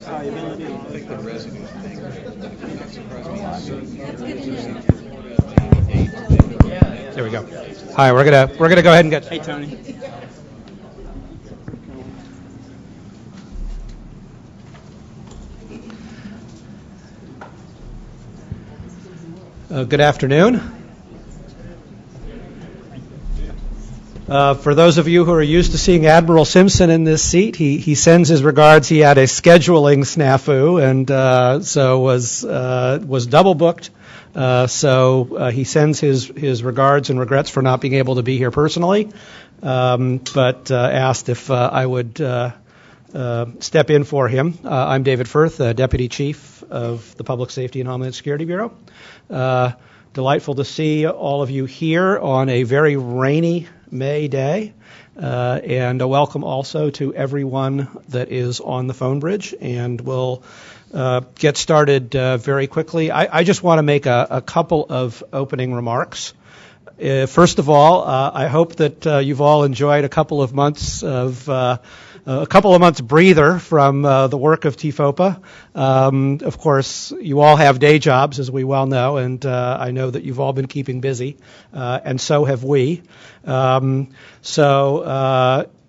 I think the residues thing that surprised me is certain There we go. Hi, we're gonna go ahead and get. Hey, Tony. Good afternoon. For those of you who are used to seeing Admiral Simpson in this seat, he sends his regards. He had a scheduling snafu and so was double booked. So he sends his regards and regrets for not being able to be here personally, but asked if I would step in for him. I'm David Firth, Deputy Chief of the Public Safety and Homeland Security Bureau. Delightful to see all of you here on a very rainy May day, and a welcome also to everyone that is on the phone bridge. And we'll get started very quickly. I just want to make a couple of opening remarks. First of all, I hope that you've all enjoyed a couple of months breather from the work of TFOPA. Of course, you all have day jobs, as we well know, and I know that you've all been keeping busy, and so have we.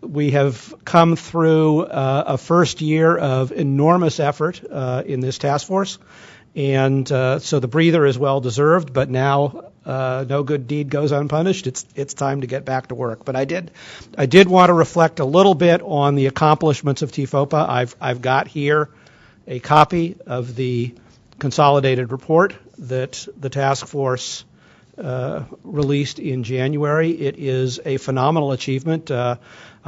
We have come through a first year of enormous effort in this task force, and so the breather is well deserved, but now no good deed goes unpunished. It's time to get back to work. But I did want to reflect a little bit on the accomplishments of TFOPA. I've got here a copy of the consolidated report that the task force released in January. It is a phenomenal achievement.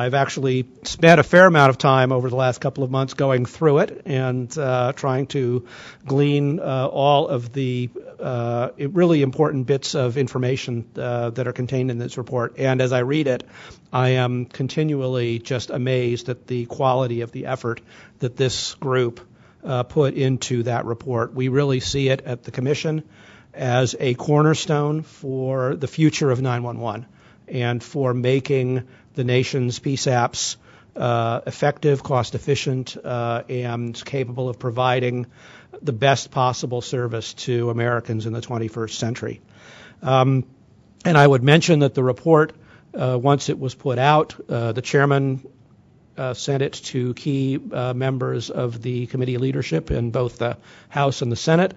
I've actually spent a fair amount of time over the last couple of months going through it and trying to glean all of the really important bits of information that are contained in this report. And as I read it, I am continually just amazed at the quality of the effort that this group put into that report. We really see it at the Commission as a cornerstone for the future of 911 and for making the nation's PSAPs effective, cost-efficient, and capable of providing the best possible service to Americans in the 21st century. And I would mention that the report, once it was put out, the chairman sent it to key members of the committee leadership in both the House and the Senate.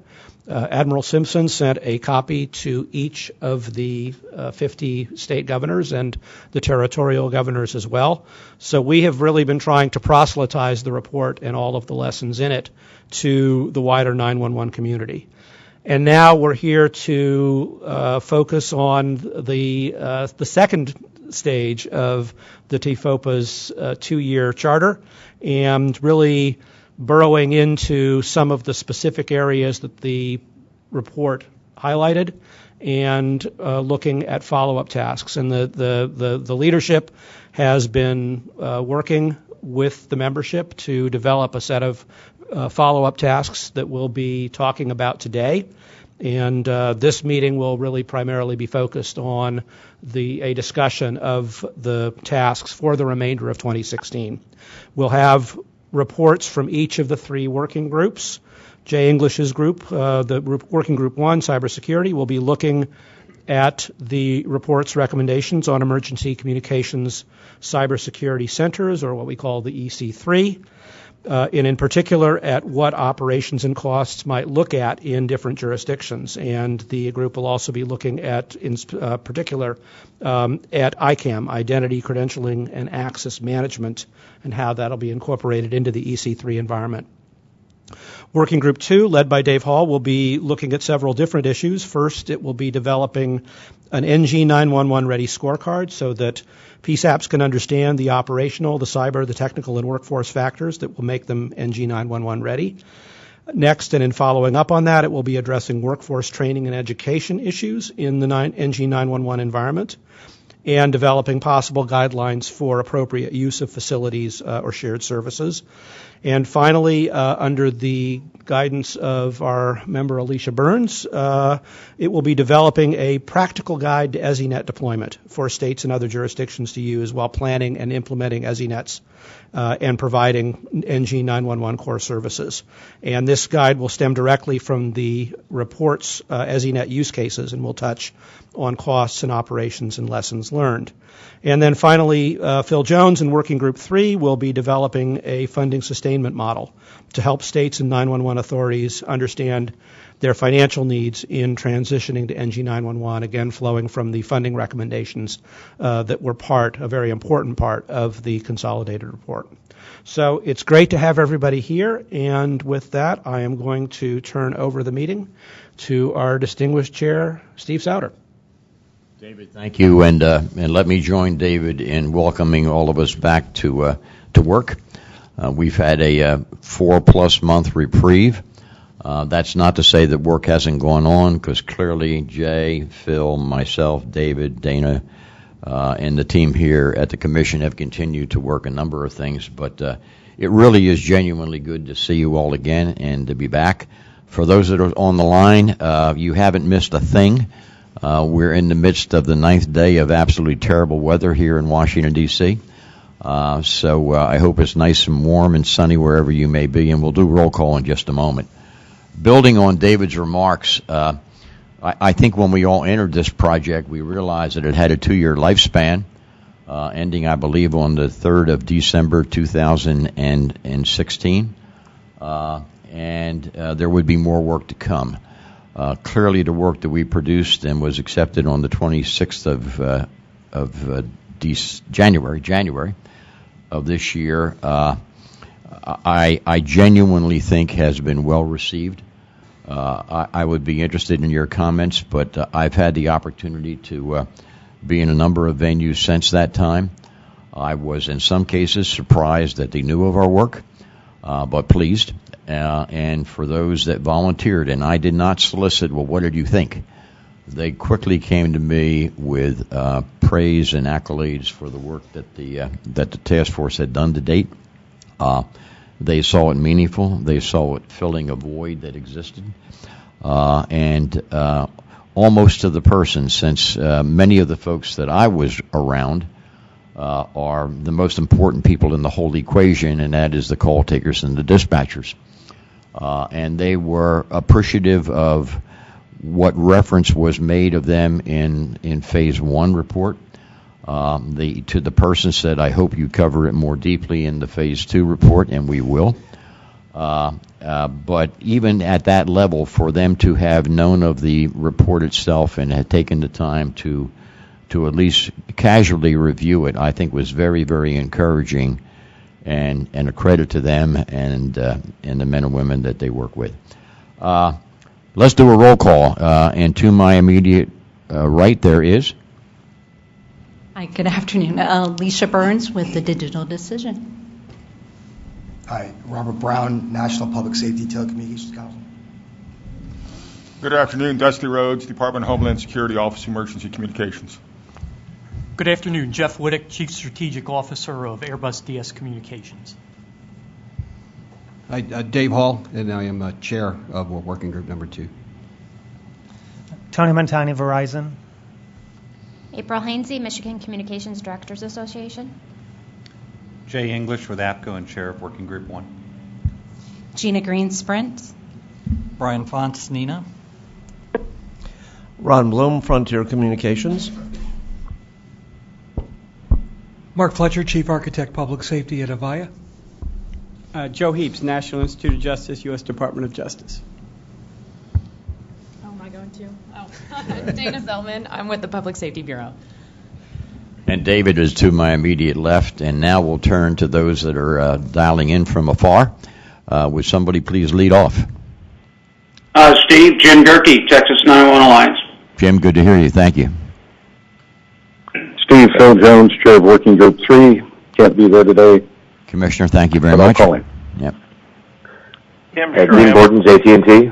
Admiral Simpson sent a copy to each of the 50 state governors and the territorial governors as well. So we have really been trying to proselytize the report and all of the lessons in it to the wider 911 community. And now we're here to focus on the second stage of the TFOPA's 2-year charter and really burrowing into some of the specific areas that the report highlighted and looking at follow-up tasks. And the leadership has been working with the membership to develop a set of follow-up tasks that we'll be talking about today. And this meeting will really primarily be focused on a discussion of the tasks for the remainder of 2016. We'll have reports from each of the 3 working groups. Jay English's group, the Working Group 1, Cybersecurity, will be looking at the report's recommendations on emergency communications cybersecurity centers, or what we call the EC3. And in particular at what operations and costs might look at in different jurisdictions. And the group will also be looking at, in particular, at ICAM, Identity, Credentialing, and Access Management, and how that'll be incorporated into the EC3 environment. Working Group 2, led by Dave Hall, will be looking at several different issues. First, it will be developing an NG 911 ready scorecard so that PSAPs can understand the operational, the cyber, the technical, and workforce factors that will make them NG 911 ready. Next, and in following up on that, it will be addressing workforce training and education issues in the NG 911 environment and developing possible guidelines for appropriate use of facilities or shared services. And finally, under the guidance of our member Alicia Burns, it will be developing a practical guide to EZINet deployment for states and other jurisdictions to use while planning and implementing EZINets and providing NG 911 core services. And this guide will stem directly from the report's EZNet use cases, and will touch on costs and operations and lessons learned. And then finally, Phil Jones and Working Group 3 will be developing a funding sustainment model to help states and 911 authorities understand their financial needs in transitioning to NG 911, again flowing from the funding recommendations that were a very important part of the consolidated report. So it's great to have everybody here, and with that, I am going to turn over the meeting to our distinguished chair, Steve Souter. David, thank you, and let me join David in welcoming all of us back to work. We've had a 4+ month reprieve. That's not to say that work hasn't gone on, because clearly Jay, Phil, myself, David, Dana, and the team here at the Commission have continued to work a number of things, but it really is genuinely good to see you all again and to be back. For those that are on the line, you haven't missed a thing. We're in the midst of the 9th day of absolutely terrible weather here in Washington, D.C., so I hope it's nice and warm and sunny wherever you may be, and we'll do roll call in just a moment. Building on David's remarks, I think when we all entered this project, we realized that it had a 2-year lifespan, ending, I believe, on the 3rd of December 2016, and there would be more work to come. Clearly, the work that we produced and was accepted on the 26th of January of this year, I genuinely think has been well received. I would be interested in your comments, but I've had the opportunity to be in a number of venues since that time. I was, in some cases, surprised that they knew of our work, but pleased. And for those that volunteered, and I did not solicit, well, what did you think? They quickly came to me with praise and accolades for the work that the task force had done to date. They saw it meaningful. They saw it filling a void that existed. And almost to the person, since many of the folks that I was around are the most important people in the whole equation, and that is the call takers and the dispatchers. And they were appreciative of what reference was made of them in Phase 1 report. To the person said, I hope you cover it more deeply in the Phase 2 report, and we will. But even at that level, for them to have known of the report itself and had taken the time to at least casually review it, I think was very, very encouraging, and a credit to them and the men and women that they work with. Let's do a roll call. And to my immediate right, there is. Hi, good afternoon. Alicia Burns with the Digital Decision. Hi, Robert Brown, National Public Safety Telecommunications Council. Good afternoon, Dusty Rhodes, Department of Homeland Security, Office of Emergency Communications. Good afternoon, Jeff Whittick, Chief Strategic Officer of Airbus DS Communications. Hi, Dave Hall, and I am Chair of Working Group Number 2. Tony Montani, Verizon. April Hainsey, Michigan Communications Directors Association. Jay English with APCO and Chair of Working Group 1. Gina Green, Sprint. Brian Fontes, Nina. Ron Bloom, Frontier Communications. Mark Fletcher, Chief Architect, Public Safety at Avaya. Joe Heaps, National Institute of Justice, U.S. Department of Justice. Oh, am I going to? Oh, Dana Zellman, I'm with the Public Safety Bureau. And David is to my immediate left, and now we'll turn to those that are dialing in from afar. Would somebody please lead off? Steve, Jim Durkee, Texas 911 Alliance. Jim, good to hear you. Thank you. Steve, Phil Jones, Chair of Working Group 3. Can't be there today. Commissioner, thank you very much. Calling. Yep. Dean Borden's AT&T.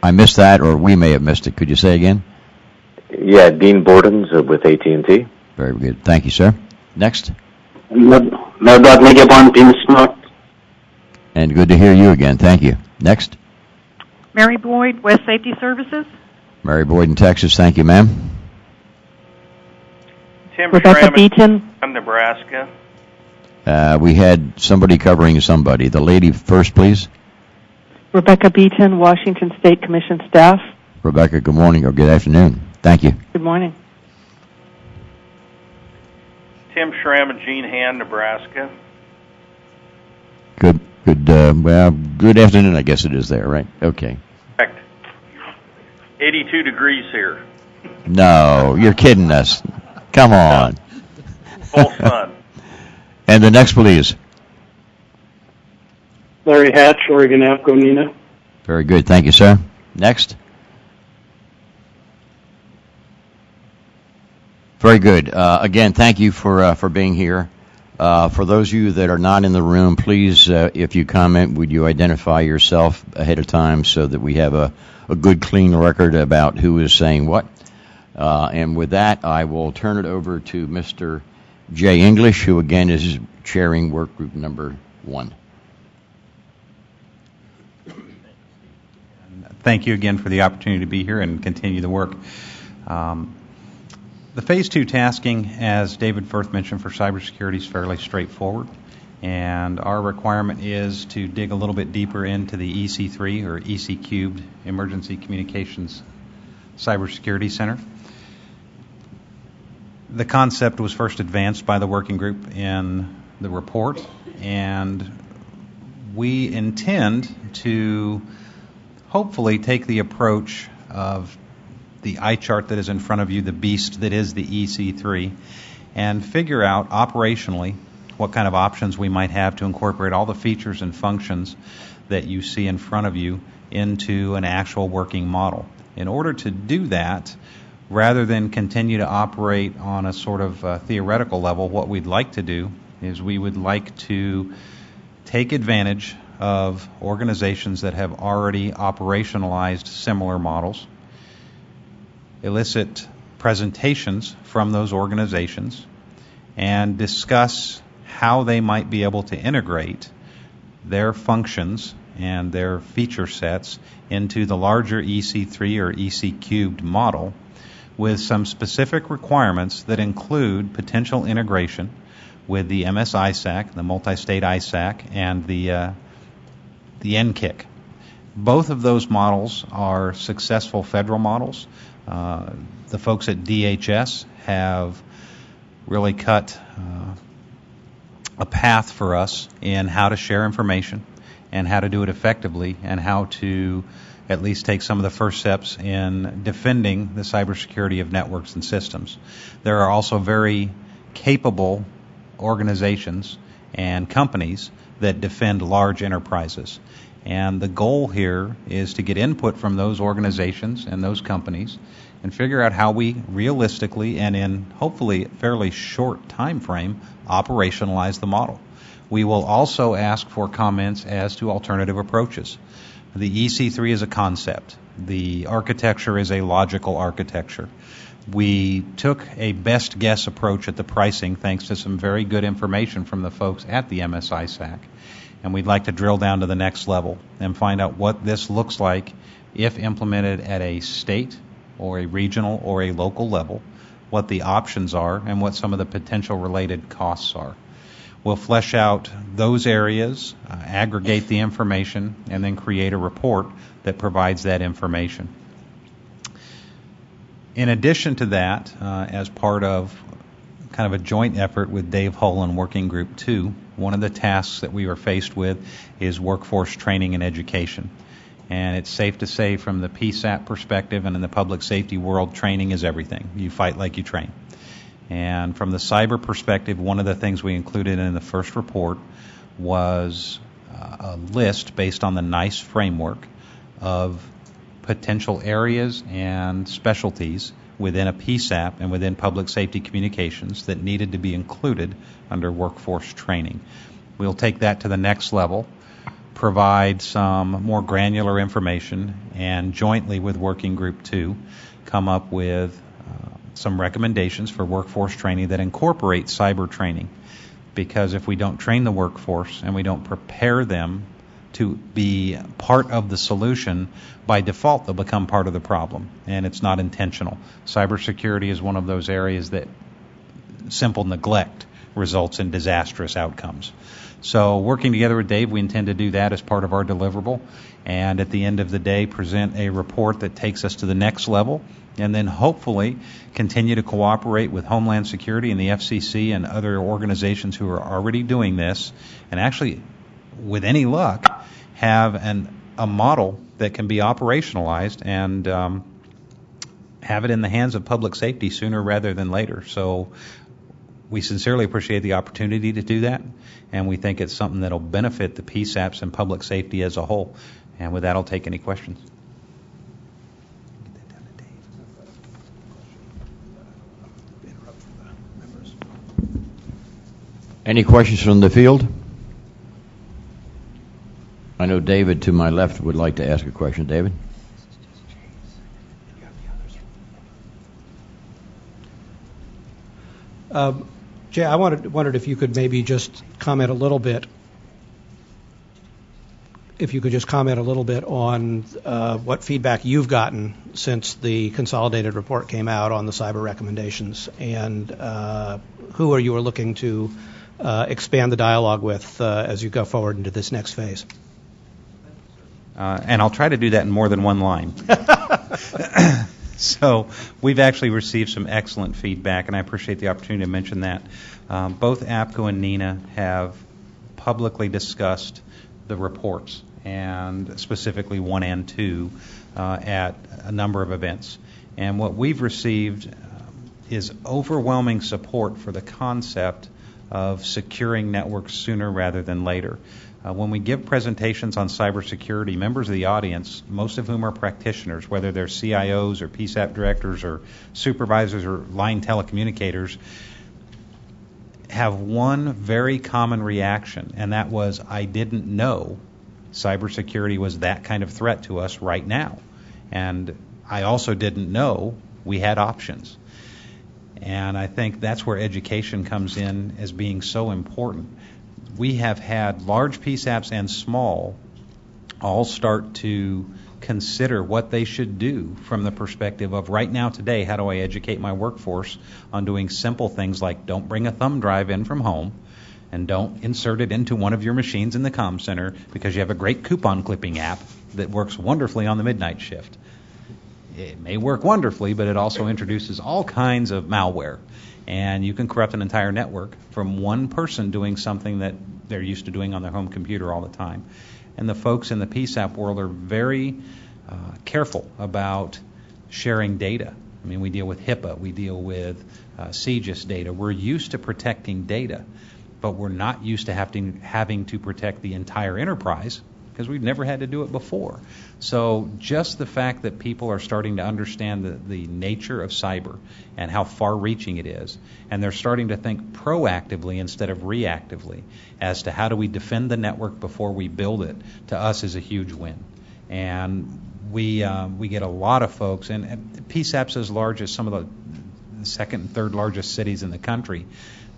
I missed that, or we may have missed it. Could you say again? Yeah, Dean Borden's with AT&T. Very good. Thank you, sir. Next. And good to hear you again. Thank you. Next. Mary Boyd, West Safety Services. Mary Boyd in Texas. Thank you, ma'am. Tim Rebecca Schramm, Beaton. I'm Nebraska. We had somebody covering somebody. The lady first, please. Rebecca Beaton, Washington State Commission staff. Rebecca, good morning or good afternoon. Thank you. Good morning. Tim Schramm and Gene Hand, Nebraska. Good afternoon, I guess it is there, right? Okay. Correct. 82 degrees here. No, you're kidding us. Come on. Full sun. And the next, please. Larry Hatch, Oregon APCO, Nina. Very good. Thank you, sir. Next. Very good. Again, thank you for being here. For those of you that are not in the room, please, if you comment, would you identify yourself ahead of time so that we have a good, clean record about who is saying what. And with that, I will turn it over to Mr. Jay English, who again is chairing work group number 1. Thank you again for the opportunity to be here and continue the work. The Phase 2 tasking, as David Firth mentioned, for cybersecurity is fairly straightforward. And our requirement is to dig a little bit deeper into the EC3 or EC Cubed Emergency Communications Cybersecurity Center. The concept was first advanced by the working group in the report, and we intend to hopefully take the approach of the eye chart that is in front of you, the beast that is the EC3, and figure out operationally what kind of options we might have to incorporate all the features and functions that you see in front of you into an actual working model. In order to do that, rather than continue to operate on a sort of theoretical level, what we'd like to do is we would like to take advantage of organizations that have already operationalized similar models, elicit presentations from those organizations, and discuss how they might be able to integrate their functions and their feature sets into the larger EC3 or EC cubed model with some specific requirements that include potential integration with the MS-ISAC, the multi-state ISAC, and the NKIC. Both of those models are successful federal models. The folks at DHS have really cut a path for us in how to share information and how to do it effectively and how to at least take some of the first steps in defending the cybersecurity of networks and systems. There are also very capable organizations and companies that defend large enterprises. And the goal here is to get input from those organizations and those companies and figure out how we realistically and in hopefully a fairly short time frame operationalize the model. We will also ask for comments as to alternative approaches. The EC3 is a concept. The architecture is a logical architecture. We took a best guess approach at the pricing thanks to some very good information from the folks at the MS-ISAC. And we'd like to drill down to the next level and find out what this looks like if implemented at a state or a regional or a local level, what the options are, and what some of the potential related costs are. We'll flesh out those areas, aggregate the information, and then create a report that provides that information. In addition to that, as part of kind of a joint effort with Dave Hull and Working Group 2, one of the tasks that we were faced with is workforce training and education. And it's safe to say from the PSAP perspective and in the public safety world, training is everything. You fight like you train. And from the cyber perspective, one of the things we included in the first report was a list based on the NICE framework of potential areas and specialties within a PSAP and within public safety communications that needed to be included under workforce training. We'll take that to the next level, provide some more granular information, and jointly with Working Group 2 come up with some recommendations for workforce training that incorporate cyber training. Because if we don't train the workforce and we don't prepare them to be part of the solution, by default they'll become part of the problem, and it's not intentional. Cybersecurity is one of those areas that simple neglect results in disastrous outcomes. So working together with Dave, we intend to do that as part of our deliverable, and at the end of the day present a report that takes us to the next level, and then hopefully continue to cooperate with Homeland Security and the FCC and other organizations who are already doing this, and actually, with any luck, have a model that can be operationalized and have it in the hands of public safety sooner rather than later. So we sincerely appreciate the opportunity to do that, and we think it's something that will benefit the PSAPs and public safety as a whole. And with that, I'll take any questions. Any questions from the field? I know David to my left would like to ask a question. David? Jay, I wondered if you could maybe just comment a little bit. If you could just comment a little bit on what feedback you've gotten since the consolidated report came out on the cyber recommendations, and who are you looking to expand the dialogue with as you go forward into this next phase? And I'll try to do that in more than one line. So we've actually received some excellent feedback, and I appreciate the opportunity to mention that. Both APCO and NENA have publicly discussed the reports, and specifically 1 and 2, at a number of events. And what we've received is overwhelming support for the concept of securing networks sooner rather than later. When we give presentations on cybersecurity, members of the audience, most of whom are practitioners, whether they're CIOs or PSAP directors or supervisors or line telecommunicators, have one very common reaction, and that was, I didn't know cybersecurity was that kind of threat to us right now. And I also didn't know we had options. And I think that's where education comes in as being so important. We have had large PSAPs and small all start to consider what they should do from the perspective of right now today, how do I educate my workforce on doing simple things like don't bring a thumb drive in from home and don't insert it into one of your machines in the comm center because you have a great coupon clipping app that works wonderfully on the midnight shift. It may work wonderfully, but it also introduces all kinds of malware. And you can corrupt an entire network from one person doing something that they're used to doing on their home computer all the time. And the folks in the PSAP world are very careful about sharing data. I mean, we deal with HIPAA, we deal with CGIS data. We're used to protecting data, but we're not used to having to protect the entire enterprise because we've never had to do it before. So just the fact that people are starting to understand the nature of cyber and how far-reaching it is, and they're starting to think proactively instead of reactively as to how do we defend the network before we build it, to us is a huge win. And we get a lot of folks, and PSAP's as large as some of the second and third largest cities in the country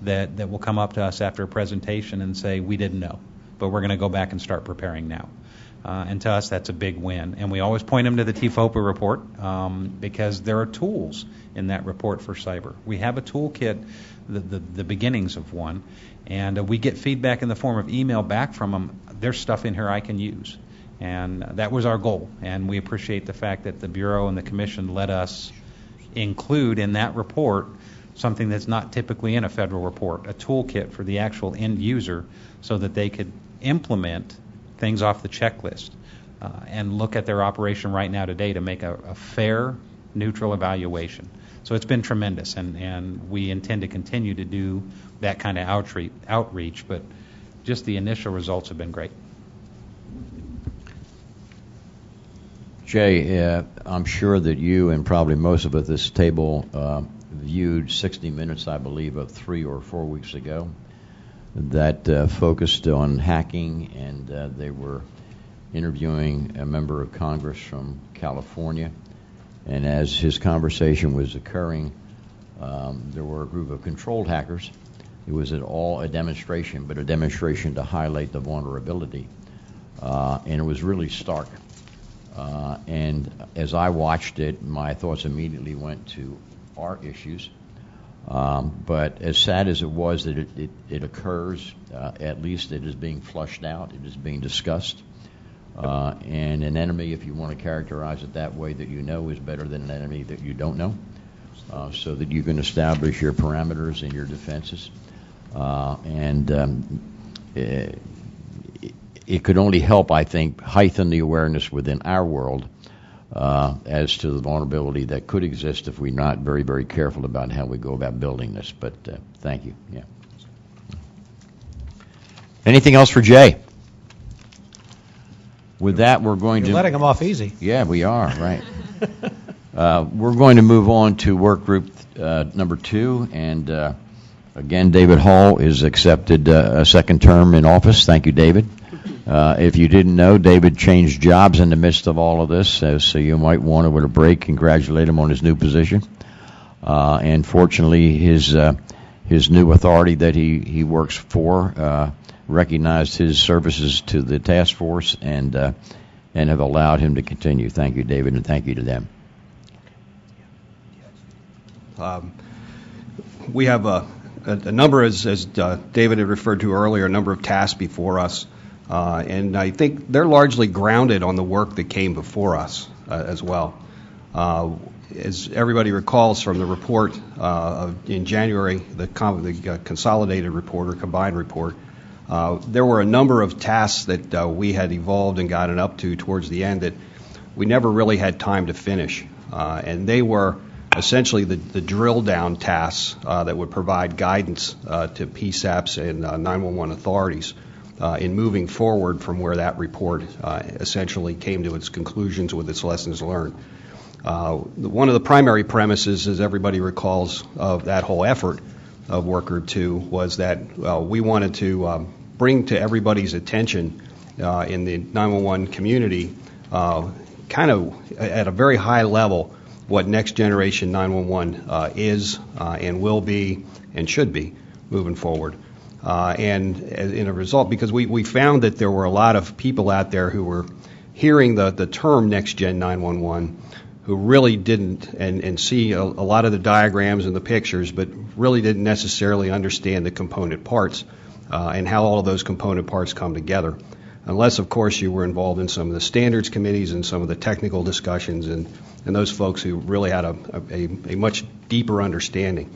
that will come up to us after a presentation and say, we didn't know, but we're going to go back and start preparing now. And to us, that's a big win. And we always point them to the TFOPA report because there are tools in that report for cyber. We have a toolkit, the beginnings of one, and we get feedback in the form of email back from them. There's stuff in here I can use. And that was our goal. And we appreciate the fact that the Bureau and the Commission let us include in that report something that's not typically in a federal report, a toolkit for the actual end user so that they could implement things off the checklist and look at their operation right now today to make a fair, neutral evaluation. So it's been tremendous, and we intend to continue to do that kind of outreach, but just the initial results have been great. Jay, I'm sure that you and probably most of us at this table viewed 60 Minutes, I believe, of 3 or 4 weeks ago that focused on hacking, and they were interviewing a member of Congress from California. And as his conversation was occurring, there were a group of controlled hackers. It was all a demonstration, but a demonstration to highlight the vulnerability. And it was really stark. And as I watched it, my thoughts immediately went to our issues. But as sad as it was that it occurs, at least it is being flushed out. It is being discussed. And an enemy, if you want to characterize it that way, that you know is better than an enemy that you don't know, so that you can establish your parameters and your defenses. It could only help, I think, heighten the awareness within our world as to the vulnerability that could exist if we're not very, very careful about how we go about building this. But thank you. Yeah. Anything else for Jay? With that, we're going You're letting him off easy. Yeah, we are, right. We're going to move on to work group number 2, and again, David Hall is accepted a second term in office. Thank you, David. If you didn't know, David changed jobs in the midst of all of this, so you might want to, with a break, congratulate him on his new position. And fortunately, his new authority that he works for recognized his services to the task force and have allowed him to continue. Thank you, David, and thank you to them. We have a number, as David had referred to earlier, a number of tasks before us. And I think they're largely grounded on the work that came before us as well. As everybody recalls from the report in January, the consolidated report or combined report, there were a number of tasks that we had evolved and gotten up to towards the end that we never really had time to finish. And they were essentially the drill down tasks that would provide guidance to PSAPs and 911 authorities in moving forward from where that report essentially came to its conclusions with its lessons learned. One of the primary premises, as everybody recalls, of that whole effort of Work Group 2 was that we wanted to bring to everybody's attention in the 911 community kind of at a very high level what next generation 911 is and will be and should be moving forward. And in a result, because we found that there were a lot of people out there who were hearing the term Next Gen 911 who really didn't, and see a lot of the diagrams and the pictures, but really didn't necessarily understand the component parts and how all of those component parts come together. Unless, of course, you were involved in some of the standards committees and some of the technical discussions and those folks who really had a much deeper understanding.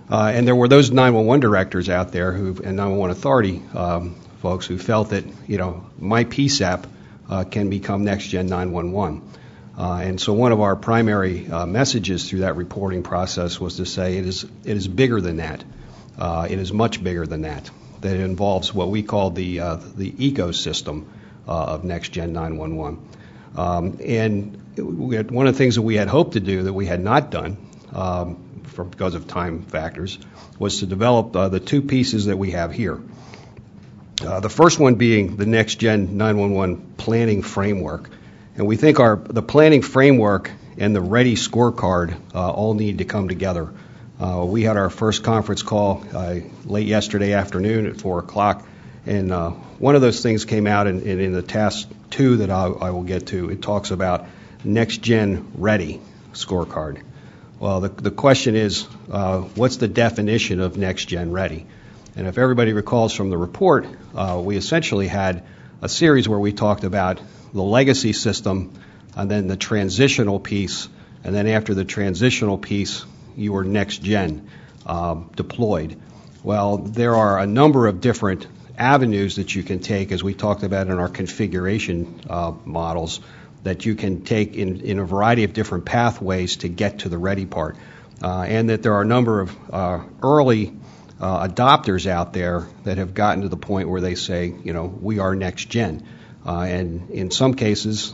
And there were those 911 directors out there and 911 authority folks who felt that, my PSAP can become Next Gen 911. And so one of our primary messages through that reporting process was to say it is bigger than that. It is much bigger than that. That it involves what we call the ecosystem of Next Gen 911. And one of the things that we had hoped to do that we had not done because of time factors was to develop the two pieces that we have here. The first one being the Next Gen 911 planning framework. And we think the planning framework and the ready scorecard all need to come together. We had our first conference call late yesterday afternoon at 4 o'clock, and one of those things came out in the task 2 that I will get to. It talks about Next Gen Ready scorecard. Well, the question is, what's the definition of Next Gen Ready? And if everybody recalls from the report, we essentially had a series where we talked about the legacy system and then the transitional piece, and then after the transitional piece, you were next gen deployed. Well, there are a number of different avenues that you can take, as we talked about in our configuration models, that you can take in a variety of different pathways to get to the ready part. And that there are a number of early adopters out there that have gotten to the point where they say, we are next gen. And in some cases,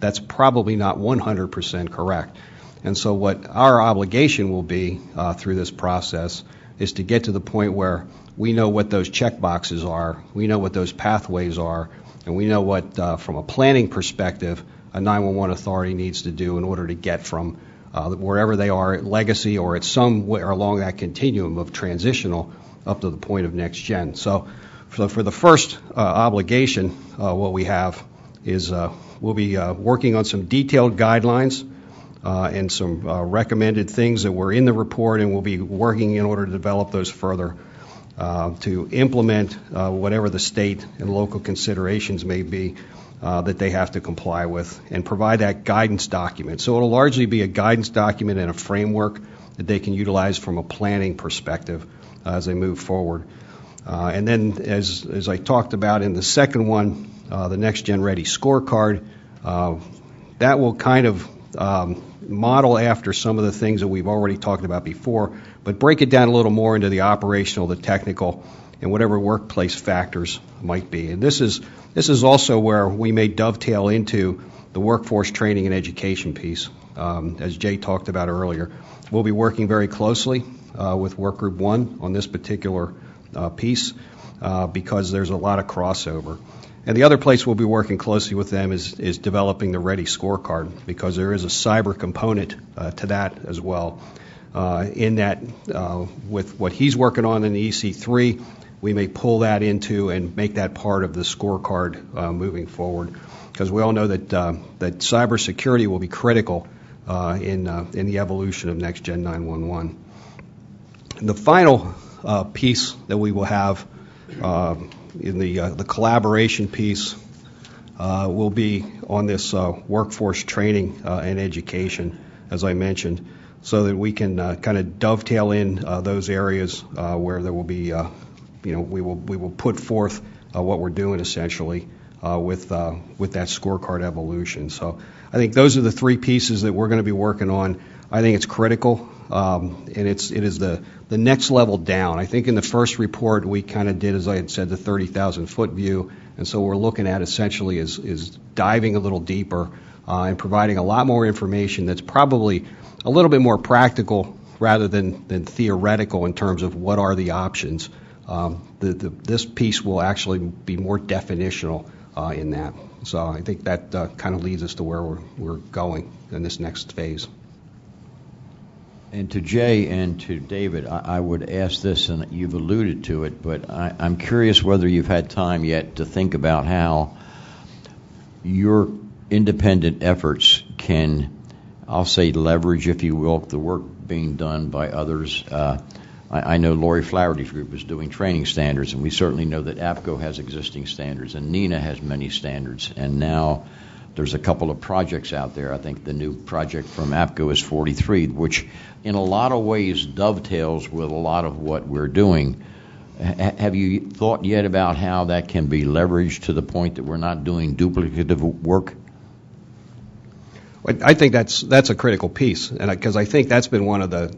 that's probably not 100% correct. And so what our obligation will be through this process is to get to the point where we know what those check boxes are, we know what those pathways are, and we know what, from a planning perspective, a 911 authority needs to do in order to get from wherever they are at legacy or at somewhere along that continuum of transitional up to the point of next gen. So for the first obligation, what we have is we'll be working on some detailed guidelines and some recommended things that were in the report, and we'll be working in order to develop those further to implement whatever the state and local considerations may be that they have to comply with, and provide that guidance document. So it'll largely be a guidance document and a framework that they can utilize from a planning perspective as they move forward. And then, as I talked about in the second one, the Next Gen Ready scorecard, that will kind of model after some of the things that we've already talked about before, but break it down a little more into the operational, the technical, and whatever workplace factors might be. And this is also where we may dovetail into the workforce training and education piece. As Jay talked about earlier, we'll be working very closely with Work Group 1 on this particular piece because there's a lot of crossover. And the other place we'll be working closely with them is developing the Ready scorecard, because there is a cyber component to that as well. In that, with what he's working on in the EC3, we may pull that into and make that part of the scorecard moving forward, because we all know that cybersecurity will be critical in the evolution of Next Gen 911. And the final piece that we will have in the collaboration piece will be on this workforce training and education, as I mentioned, so that we can kind of dovetail in those areas where there will be, we will put forth what we're doing essentially with that scorecard evolution. So I think those are the three pieces that we're going to be working on. I think it's critical, and it is the next level down. I think in the first report we kind of did, as I had said, the 30,000-foot view, and so we're looking at essentially is diving a little deeper and providing a lot more information that's probably a little bit more practical rather than theoretical in terms of what are the options. This piece will actually be more definitional in that. So I think that kind of leads us to where we're going in this next phase. And to Jay and to David, I would ask this, and you've alluded to it, but I'm curious whether you've had time yet to think about how your independent efforts can, I'll say, leverage, if you will, the work being done by others. I know Lori Flaherty's group is doing training standards, and we certainly know that APCO has existing standards, and NINA has many standards, and now there's a couple of projects out there. I think the new project from APCO is 43, which in a lot of ways dovetails with a lot of what we're doing. Have you thought yet about how that can be leveraged to the point that we're not doing duplicative work? I think that's a critical piece, and because I think that's been one of the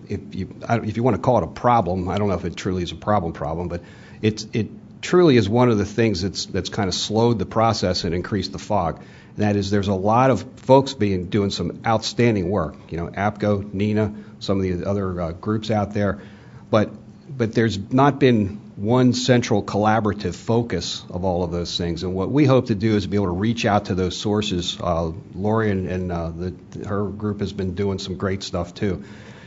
if you want to call it a problem, I don't know if it truly is a problem, but it truly is one of the things that's kind of slowed the process and increased the fog. And that is, there's a lot of folks doing some outstanding work. APCO, NINA, some of the other groups out there, but there's not been one central collaborative focus of all of those things. And what we hope to do is be able to reach out to those sources. Lori and her group has been doing some great stuff too,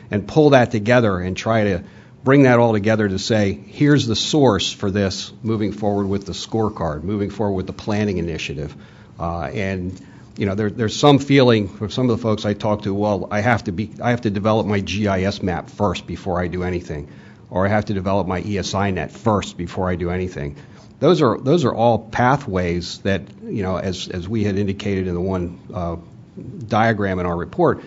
and pull that together and try to bring that all together to say, here's the source for this moving forward with the scorecard, moving forward with the planning initiative. There's some feeling from some of the folks I talk to, well, I have to develop my GIS map first before I do anything, or I have to develop my ESI net first before I do anything. Those are all pathways that, as we had indicated in the one diagram in our report,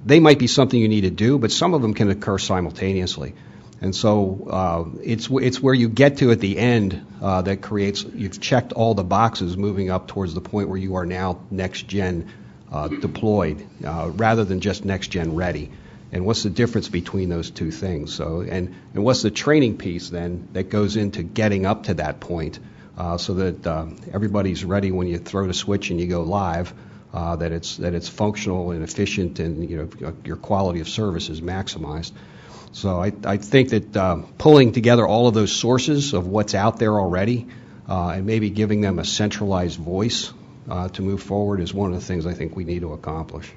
they might be something you need to do, but some of them can occur simultaneously. And so it's where you get to at the end that creates, you've checked all the boxes moving up towards the point where you are now next gen deployed rather than just next gen ready. And what's the difference between those two things? So and what's the training piece then that goes into getting up to that point so that everybody's ready when you throw the switch and you go live, that it's functional and efficient, and your quality of service is maximized. So I think that pulling together all of those sources of what's out there already and maybe giving them a centralized voice to move forward is one of the things I think we need to accomplish.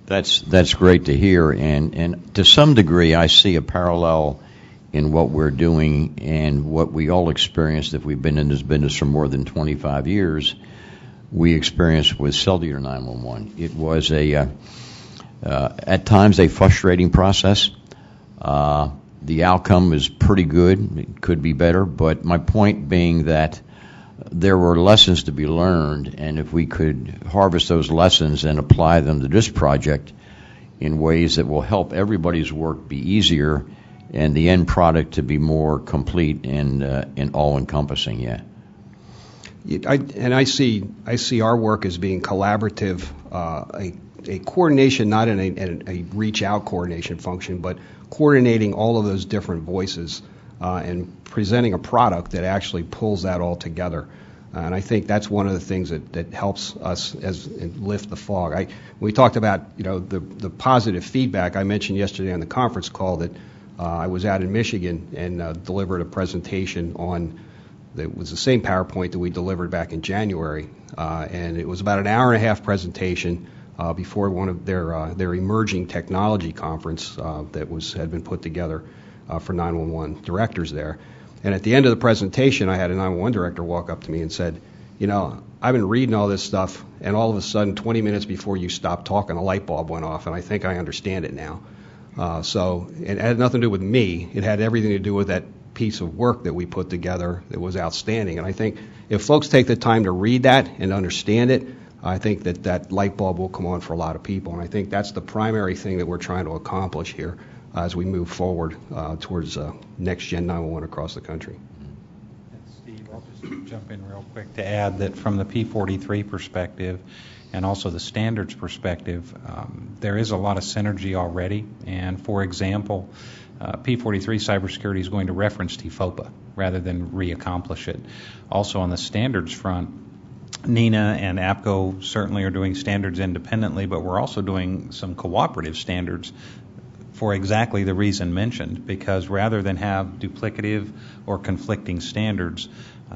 That's great to hear, and to some degree I see a parallel in what we're doing and what we all experienced if we've been in this business for more than 25 years. we experienced with cellular 911. It was at times a frustrating process. The outcome is pretty good. It could be better, but my point being that there were lessons to be learned, and if we could harvest those lessons and apply them to this project in ways that will help everybody's work be easier and the end product to be more complete and all-encompassing, yeah. I see our work as being collaborative, a coordination, not in a reach-out coordination function, but coordinating all of those different voices and presenting a product that actually pulls that all together. And I think that's one of the things that helps us lift the fog. We talked about the positive feedback. I mentioned yesterday on the conference call that I was out in Michigan and delivered a presentation on. It was the same PowerPoint that we delivered back in January, and it was about an hour-and-a-half presentation before one of their emerging technology conference that had been put together for 911 directors there. And at the end of the presentation, I had a 911 director walk up to me and said, I've been reading all this stuff, and all of a sudden, 20 minutes before you stopped talking, a light bulb went off, and I think I understand it now. So it had nothing to do with me. It had everything to do with that piece of work that we put together that was outstanding. And I think if folks take the time to read that and understand it, I think that light bulb will come on for a lot of people. And I think that's the primary thing that we're trying to accomplish here as we move forward towards next-gen 911 across the country. Steve, I'll just jump in real quick to add that from the P43 perspective and also the standards perspective, there is a lot of synergy already. And for example, P43 cybersecurity is going to reference TFOPA rather than re-accomplish it. Also on the standards front, NINA and APCO certainly are doing standards independently, but we're also doing some cooperative standards for exactly the reason mentioned, because rather than have duplicative or conflicting standards,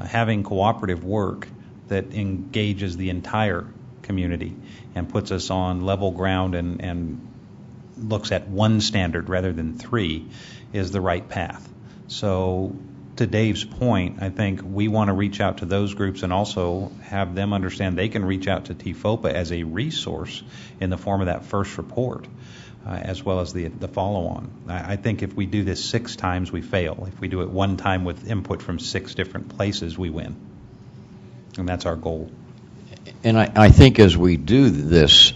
having cooperative work that engages the entire community and puts us on level ground and looks at one standard rather than three is the right path. So to Dave's point, I think we want to reach out to those groups and also have them understand they can reach out to TFOPA as a resource in the form of that first report, as well as the follow-on. I think if we do this 6 times, we fail. If we do it 1 time with input from 6 different places, we win. And that's our goal. And I think as we do this,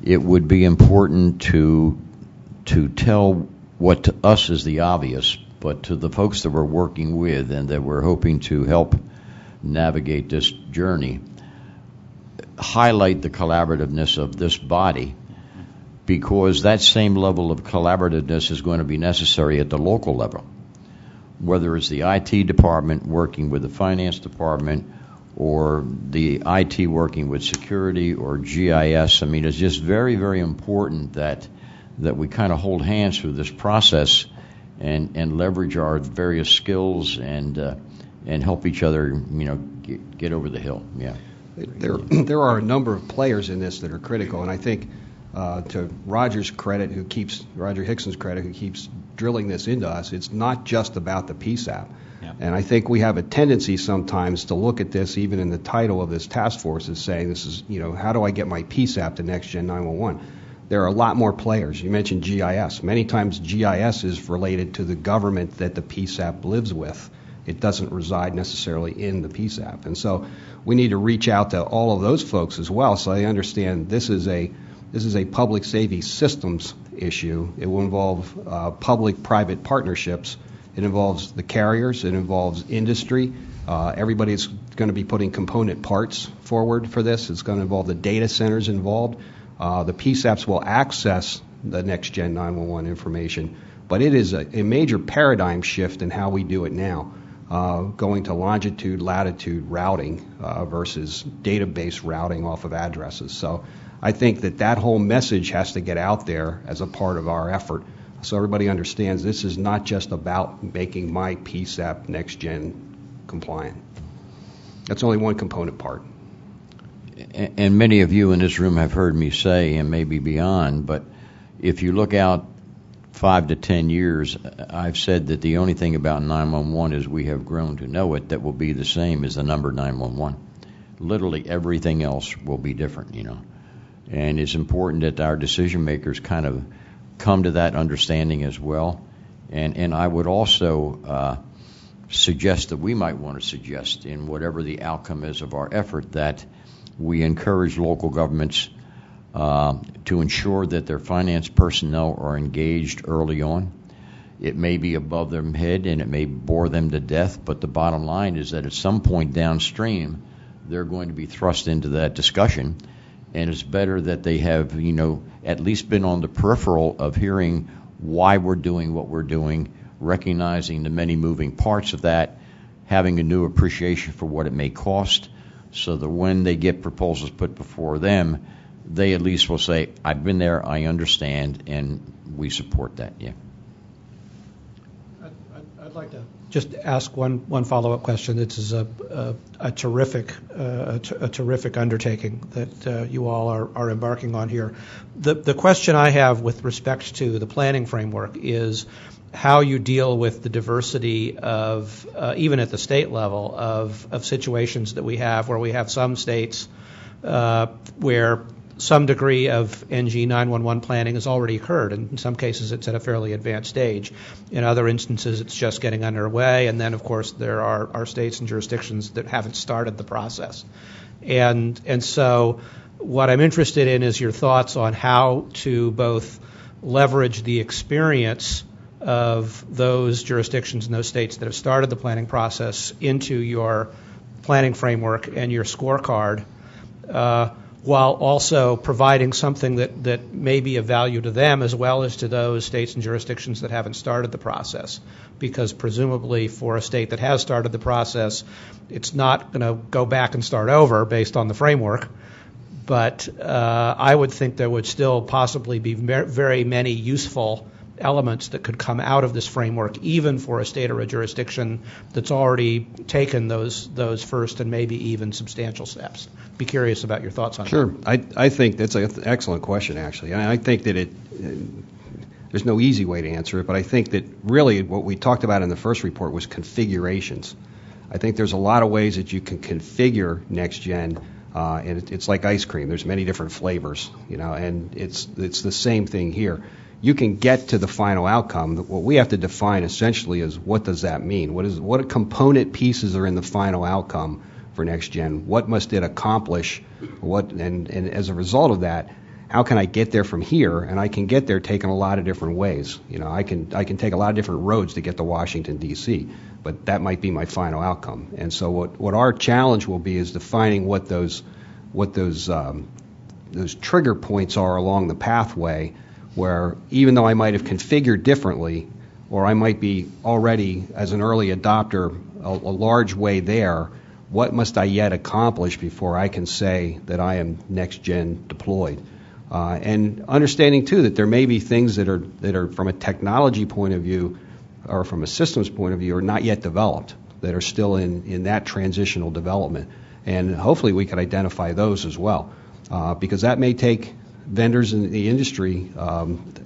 it would be important to tell what to us is the obvious, but to the folks that we're working with and that we're hoping to help navigate this journey, highlight the collaborativeness of this body, because that same level of collaborativeness is going to be necessary at the local level, whether it's the IT department working with the finance department or the IT working with security or GIS. I mean, it's just very, very important that we kind of hold hands through this process and leverage our various skills and help each other, get over the hill. Yeah. There are a number of players in this that are critical, and I think to Roger Hickson's credit, who keeps drilling this into us, it's not just about the PSAP. Yeah. And I think we have a tendency sometimes to look at this, even in the title of this task force, as saying this is, how do I get my PSAP to next gen 911? There are a lot more players. You mentioned GIS. Many times GIS is related to the government that the PSAP lives with. It doesn't reside necessarily in the PSAP. And so we need to reach out to all of those folks as well, so they understand this is a public safety systems issue. It will involve public-private partnerships. It involves the carriers. It involves industry. Everybody's going to be putting component parts forward for this. It's going to involve the data centers involved. The PSAPs will access the next-gen 911 information, but it is a major paradigm shift in how we do it now, going to longitude, latitude routing versus database routing off of addresses. So I think that whole message has to get out there as a part of our effort, so everybody understands this is not just about making my PSAP next-gen compliant. That's only one component part. And many of you in this room have heard me say, and maybe beyond, but if you look out 5 to 10 years, I've said that the only thing about 911 is we have grown to know it that will be the same as the number 911. literally everything else will be different, And it's important that our decision makers kind of come to that understanding as well. And I would also suggest that we might want to suggest, in whatever the outcome is of our effort, that we encourage local governments to ensure that their finance personnel are engaged early on. It may be above their head and it may bore them to death, but the bottom line is that at some point downstream, they're going to be thrust into that discussion, and it's better that they have, at least been on the peripheral of hearing why we're doing what we're doing, recognizing the many moving parts of that, having a new appreciation for what it may cost, so that when they get proposals put before them, they at least will say, I've been there, I understand, and we support that. Yeah. I'd like to just ask one follow-up question. This is a terrific undertaking that you all are embarking on here. The question I have with respect to the planning framework is how you deal with the diversity of, even at the state level, of situations that we have, where we have some states where some degree of NG 911 planning has already occurred. In some cases, it's at a fairly advanced stage. In other instances, it's just getting underway. And then, of course, there are states and jurisdictions that haven't started the process. And so what I'm interested in is your thoughts on how to both leverage the experience of those jurisdictions and those states that have started the planning process into your planning framework and your scorecard, while also providing something that may be of value to them as well as to those states and jurisdictions that haven't started the process. Because presumably for a state that has started the process, it's not going to go back and start over based on the framework. But I would think there would still possibly be very many useful elements that could come out of this framework, even for a state or a jurisdiction that's already taken those first and maybe even substantial steps. Be curious about your thoughts on that. Sure. I think that's an excellent question, actually. And I think that there's no easy way to answer it, but I think that really what we talked about in the first report was configurations. I think there's a lot of ways that you can configure NextGen, and it's like ice cream. There's many different flavors, and it's the same thing here. You can get to the final outcome. What we have to define essentially is, what does that mean? What component pieces are in the final outcome for NextGen? What must it accomplish? And as a result of that, how can I get there from here? And I can get there taking a lot of different ways. I can take a lot of different roads to get to Washington, D.C., but that might be my final outcome. And so what our challenge will be is defining what those trigger points are along the pathway, where even though I might have configured differently, or I might be already, as an early adopter, a large way there, what must I yet accomplish before I can say that I am next-gen deployed? And understanding, too, that there may be things that are from a technology point of view or from a systems point of view are not yet developed, that are still in that transitional development. And hopefully we can identify those as well, because that may take vendors in the industry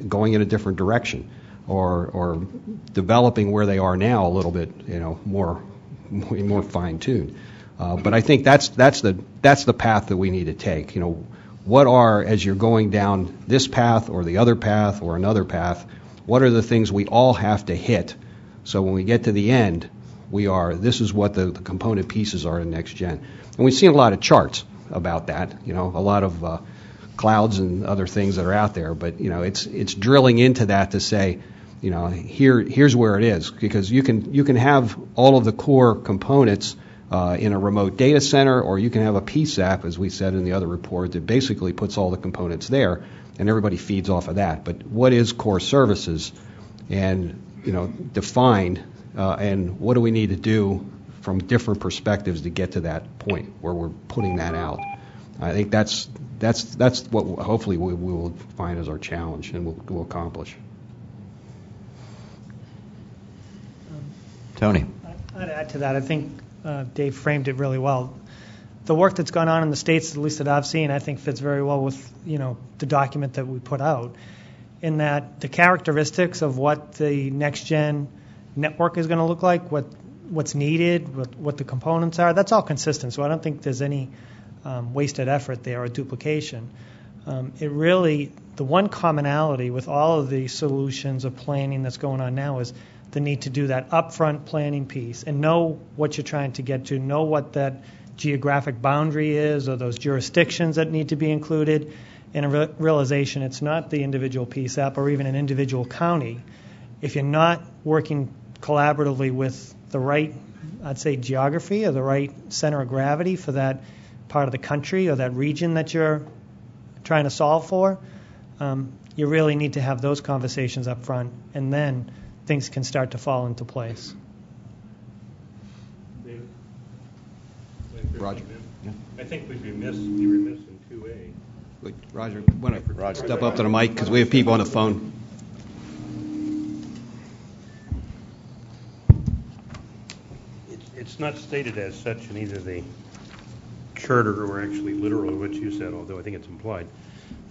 going in a different direction, or developing where they are now a little bit, more fine-tuned. But I think that's the path that we need to take. What are, as you're going down this path or the other path or another path, what are the things we all have to hit? So when we get to the end, this is what the component pieces are in NextGen. And we've seen a lot of charts about that. A lot of clouds and other things that are out there, but it's drilling into that to say, here's where it is, because you can have all of the core components in a remote data center, or you can have a PSAP, as we said in the other report, that basically puts all the components there, and everybody feeds off of that. But what is core services, and defined, and what do we need to do from different perspectives to get to that point where we're putting that out? I think that's what hopefully we will find as our challenge and we'll accomplish. Tony. I'd add to that. I think Dave framed it really well. The work that's gone on in the states, at least that I've seen, I think fits very well with the document that we put out, in that the characteristics of what the next gen network is going to look like, what what's needed, what the components are. That's all consistent, so I don't think there's any wasted effort there or duplication. The one commonality with all of the solutions of planning that's going on now is the need to do that upfront planning piece and know what you're trying to get to, know what that geographic boundary is or those jurisdictions that need to be included, and a realization it's not the individual PSAP or even an individual county. If you're not working collaboratively with the right, I'd say, geography or the right center of gravity for that part of the country or that region that you're trying to solve for, you really need to have those conversations up front, and then things can start to fall into place. Roger. Yeah. I think we'd be remiss in 2A. Wait, Roger, want to step up to the mic because we have people on the phone. It's not stated as such in either the charter or actually literally what you said, although I think it's implied.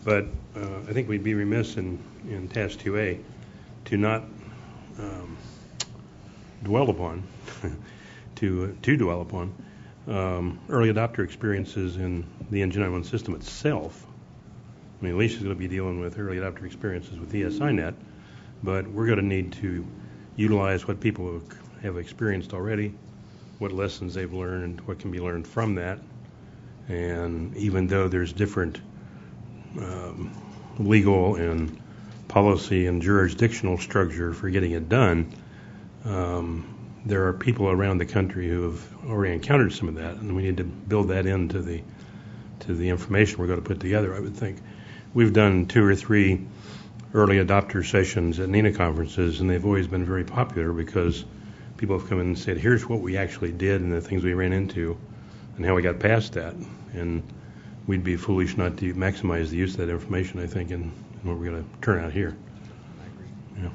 But I think we'd be remiss in Task 2A to not dwell upon, to dwell upon early adopter experiences in the NG91 system itself. I mean, Alicia's going to be dealing with early adopter experiences with ESINet, but we're going to need to utilize what people have experienced already, what lessons they've learned, what can be learned from that. And even though there's different legal and policy and jurisdictional structure for getting it done, there are people around the country who have already encountered some of that, and we need to build that into the information we're going to put together, I would think. We've done 2 or 3 early adopter sessions at NENA conferences, and they've always been very popular because people have come in and said, here's what we actually did and the things we ran into and how we got past that. And we'd be foolish not to maximize the use of that information, I think, in what we're going to turn out here. Yeah.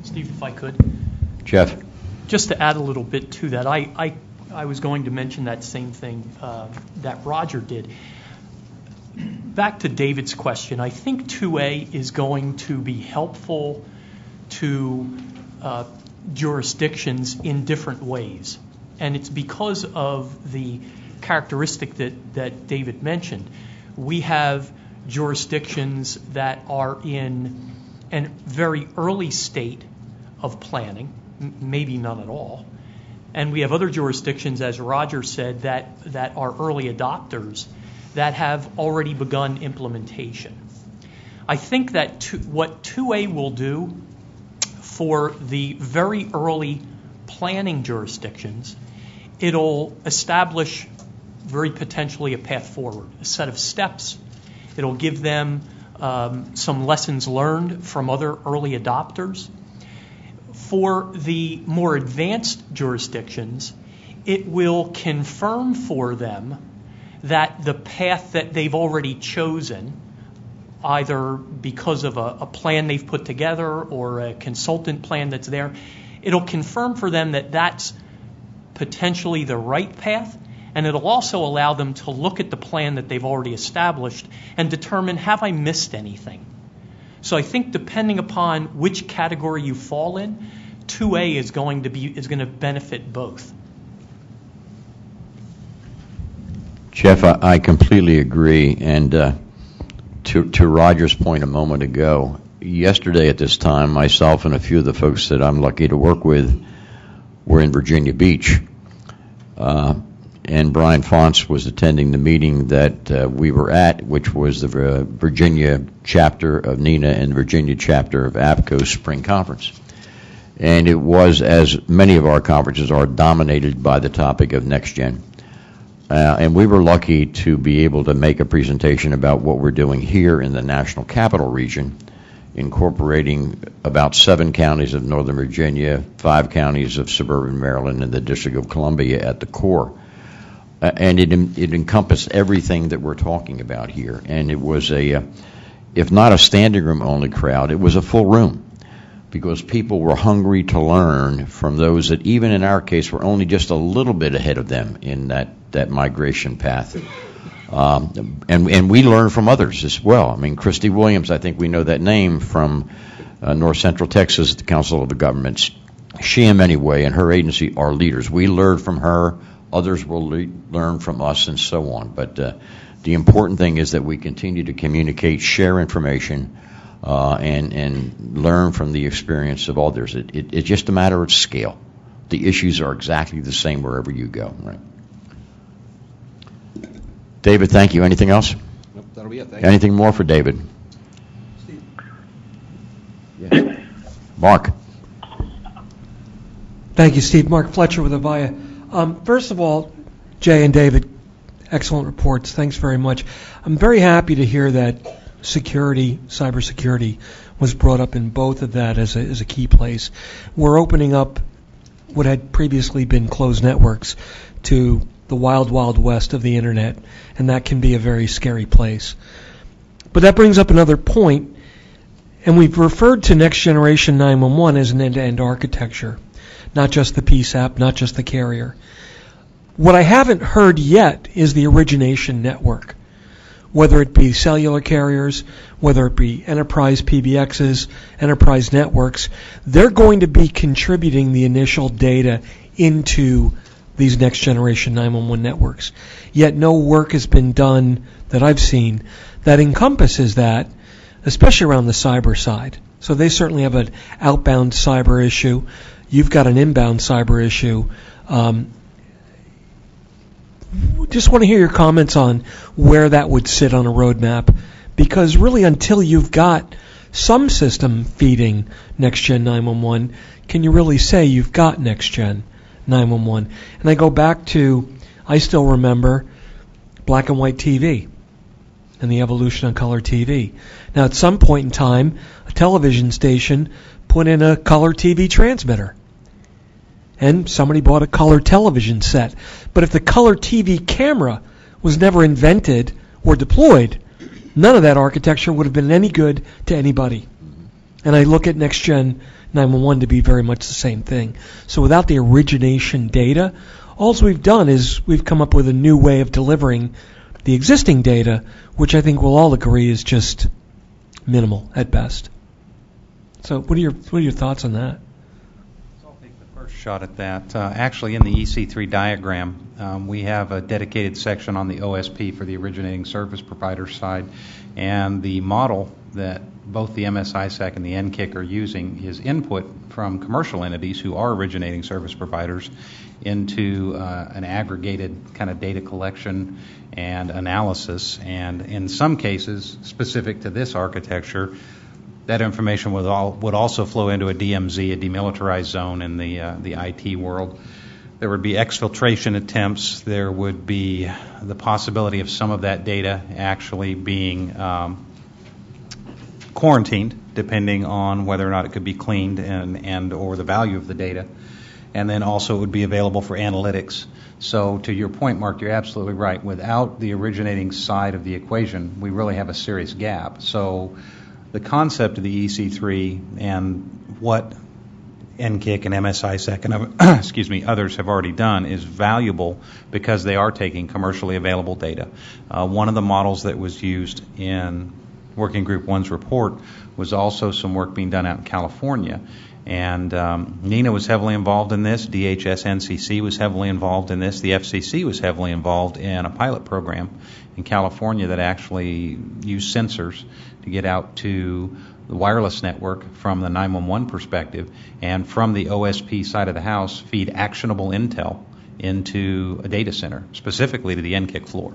Steve, if I could. Jeff. Just to add a little bit to that, I was going to mention that same thing that Roger did. Back to David's question, I think 2A is going to be helpful to jurisdictions in different ways. And it's because of the characteristic that David mentioned. We have jurisdictions that are in a very early state of planning, maybe none at all. And we have other jurisdictions, as Roger said, that are early adopters that have already begun implementation. I think that what 2A will do for the very early planning jurisdictions, it'll establish very potentially a path forward, a set of steps. It'll give them some lessons learned from other early adopters. For the more advanced jurisdictions, it will confirm for them that the path that they've already chosen, either because of a plan they've put together or a consultant plan that's there, it'll confirm for them that that's potentially the right path, and it'll also allow them to look at the plan that they've already established and determine, have I missed anything? So I think depending upon which category you fall in, 2A is going to benefit both. Jeff, I completely agree. And to Roger's point a moment ago, yesterday at this time, myself and a few of the folks that I'm lucky to work with were in Virginia Beach. And Brian Fonts was attending the meeting that we were at, which was the Virginia chapter of NENA and Virginia chapter of APCO's spring conference. And it was, as many of our conferences are, dominated by the topic of next gen. And we were lucky to be able to make a presentation about what we're doing here in the National Capital Region, incorporating about 7 counties of Northern Virginia, 5 counties of suburban Maryland, and the District of Columbia at the core. And it encompassed everything that we're talking about here. And it was if not a standing room only crowd, it was a full room, because people were hungry to learn from those that, even in our case, were only just a little bit ahead of them in that migration path. And we learn from others as well. I mean, Christy Williams, I think we know that name from North Central Texas, the Council of the Governments. she in many ways and her agency are leaders. We learn from her, others will learn from us, and so on. But the important thing is that we continue to communicate, share information, and learn from the experience of others. It's just a matter of scale. The issues are exactly the same wherever you go. Right. David, thank you. Anything else? Nope, that'll be it. Thank you. Anything more for David? Steve. Yes. Mark. Thank you, Steve. Mark Fletcher with Avaya. First of all, Jay and David, excellent reports. Thanks very much. I'm very happy to hear that cybersecurity was brought up in both of that as a key place. We're opening up what had previously been closed networks to the wild, wild west of the Internet, and that can be a very scary place. But that brings up another point, and we've referred to Next Generation 911 as an end-to-end architecture, not just the PSAP, not just the carrier. What I haven't heard yet is the origination network, whether it be cellular carriers, whether it be enterprise PBXs, enterprise networks. They're going to be contributing the initial data into these next generation 911 networks. Yet no work has been done that I've seen that encompasses that, especially around the cyber side. So they certainly have an outbound cyber issue. You've got an inbound cyber issue. Just want to hear your comments on where that would sit on a roadmap, because really until you've got some system feeding Next Gen 911, can you really say you've got Next Gen 911? And I go back to, I still remember black and white TV and the evolution of color TV. Now at some point in time, a television station put in a color TV transmitter, and somebody bought a color television set. But if the color TV camera was never invented or deployed, none of that architecture would have been any good to anybody. And I look at Next Gen 911 to be very much the same thing. So without the origination data, all we've done is we've come up with a new way of delivering the existing data, which I think we'll all agree is just minimal at best. So what are your thoughts on that? Shot at that. Actually, in the EC3 diagram, we have a dedicated section on the OSP for the originating service provider side, and the model that both the MSISAC and the NKIC are using is input from commercial entities who are originating service providers into an aggregated kind of data collection and analysis, and in some cases, specific to this architecture, that information would also flow into a DMZ, a demilitarized zone in the IT world. There would be exfiltration attempts. There would be the possibility of some of that data actually being quarantined, depending on whether or not it could be cleaned and or the value of the data. And then also it would be available for analytics. So to your point, Mark, you're absolutely right. Without the originating side of the equation, we really have a serious gap. So the concept of the EC3 and what NKIC and MSISAC and others have already done is valuable because they are taking commercially available data. One of the models that was used in Working Group 1's report was also some work being done out in California. And NINA was heavily involved in this. DHS NCC was heavily involved in this. The FCC was heavily involved in a pilot program in California that actually used sensors to get out to the wireless network from the 911 perspective, and from the OSP side of the house feed actionable intel into a data center, specifically to the NKIC floor.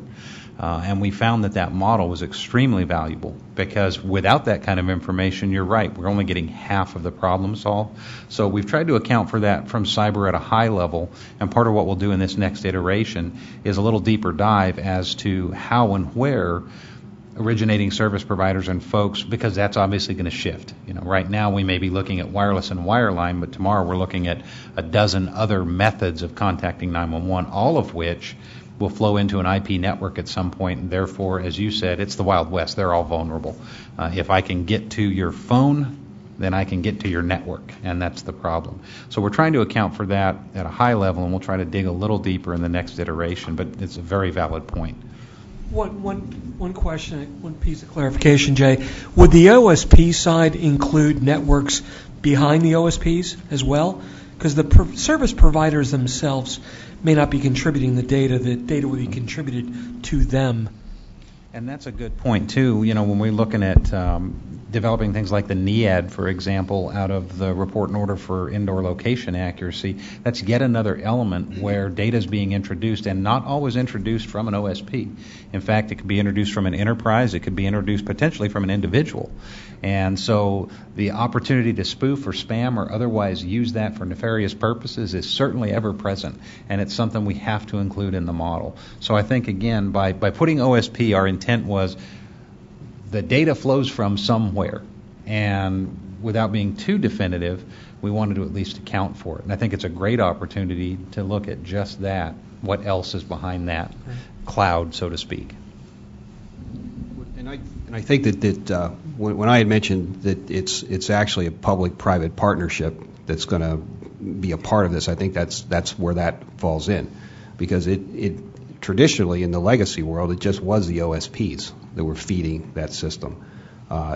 And we found that model was extremely valuable because without that kind of information, you're right, we're only getting half of the problem solved. So we've tried to account for that from cyber at a high level, and part of what we'll do in this next iteration is a little deeper dive as to how and where originating service providers and folks, because that's obviously going to shift. Right now we may be looking at wireless and wireline, but tomorrow we're looking at a dozen other methods of contacting 911, all of which will flow into an IP network at some point, and therefore, as you said, it's the Wild West. They're all vulnerable. If I can get to your phone, then I can get to your network, and that's the problem. So we're trying to account for that at a high level, and we'll try to dig a little deeper in the next iteration, but it's a very valid point. One question, one piece of clarification, Jay. Would the OSP side include networks behind the OSPs as well? Because the service providers themselves may not be contributing the data. The data will be contributed to them. And that's a good point, too. You know, when we're looking at developing things like the NEAD, for example, out of the report and order for indoor location accuracy, that's yet another element where data is being introduced, and not always introduced from an OSP. In fact, it could be introduced from an enterprise. It could be introduced potentially from an individual. And so the opportunity to spoof or spam or otherwise use that for nefarious purposes is certainly ever present, and it's something we have to include in the model. So I think, again, by putting OSP, our intent was the data flows from somewhere, and without being too definitive, we wanted to at least account for it. And I think it's a great opportunity to look at just that, what else is behind that cloud, so to speak. And I think that when I had mentioned that it's actually a public-private partnership that's going to be a part of this, I think that's where that falls in, because it traditionally in the legacy world it just was the OSPs that were feeding that system.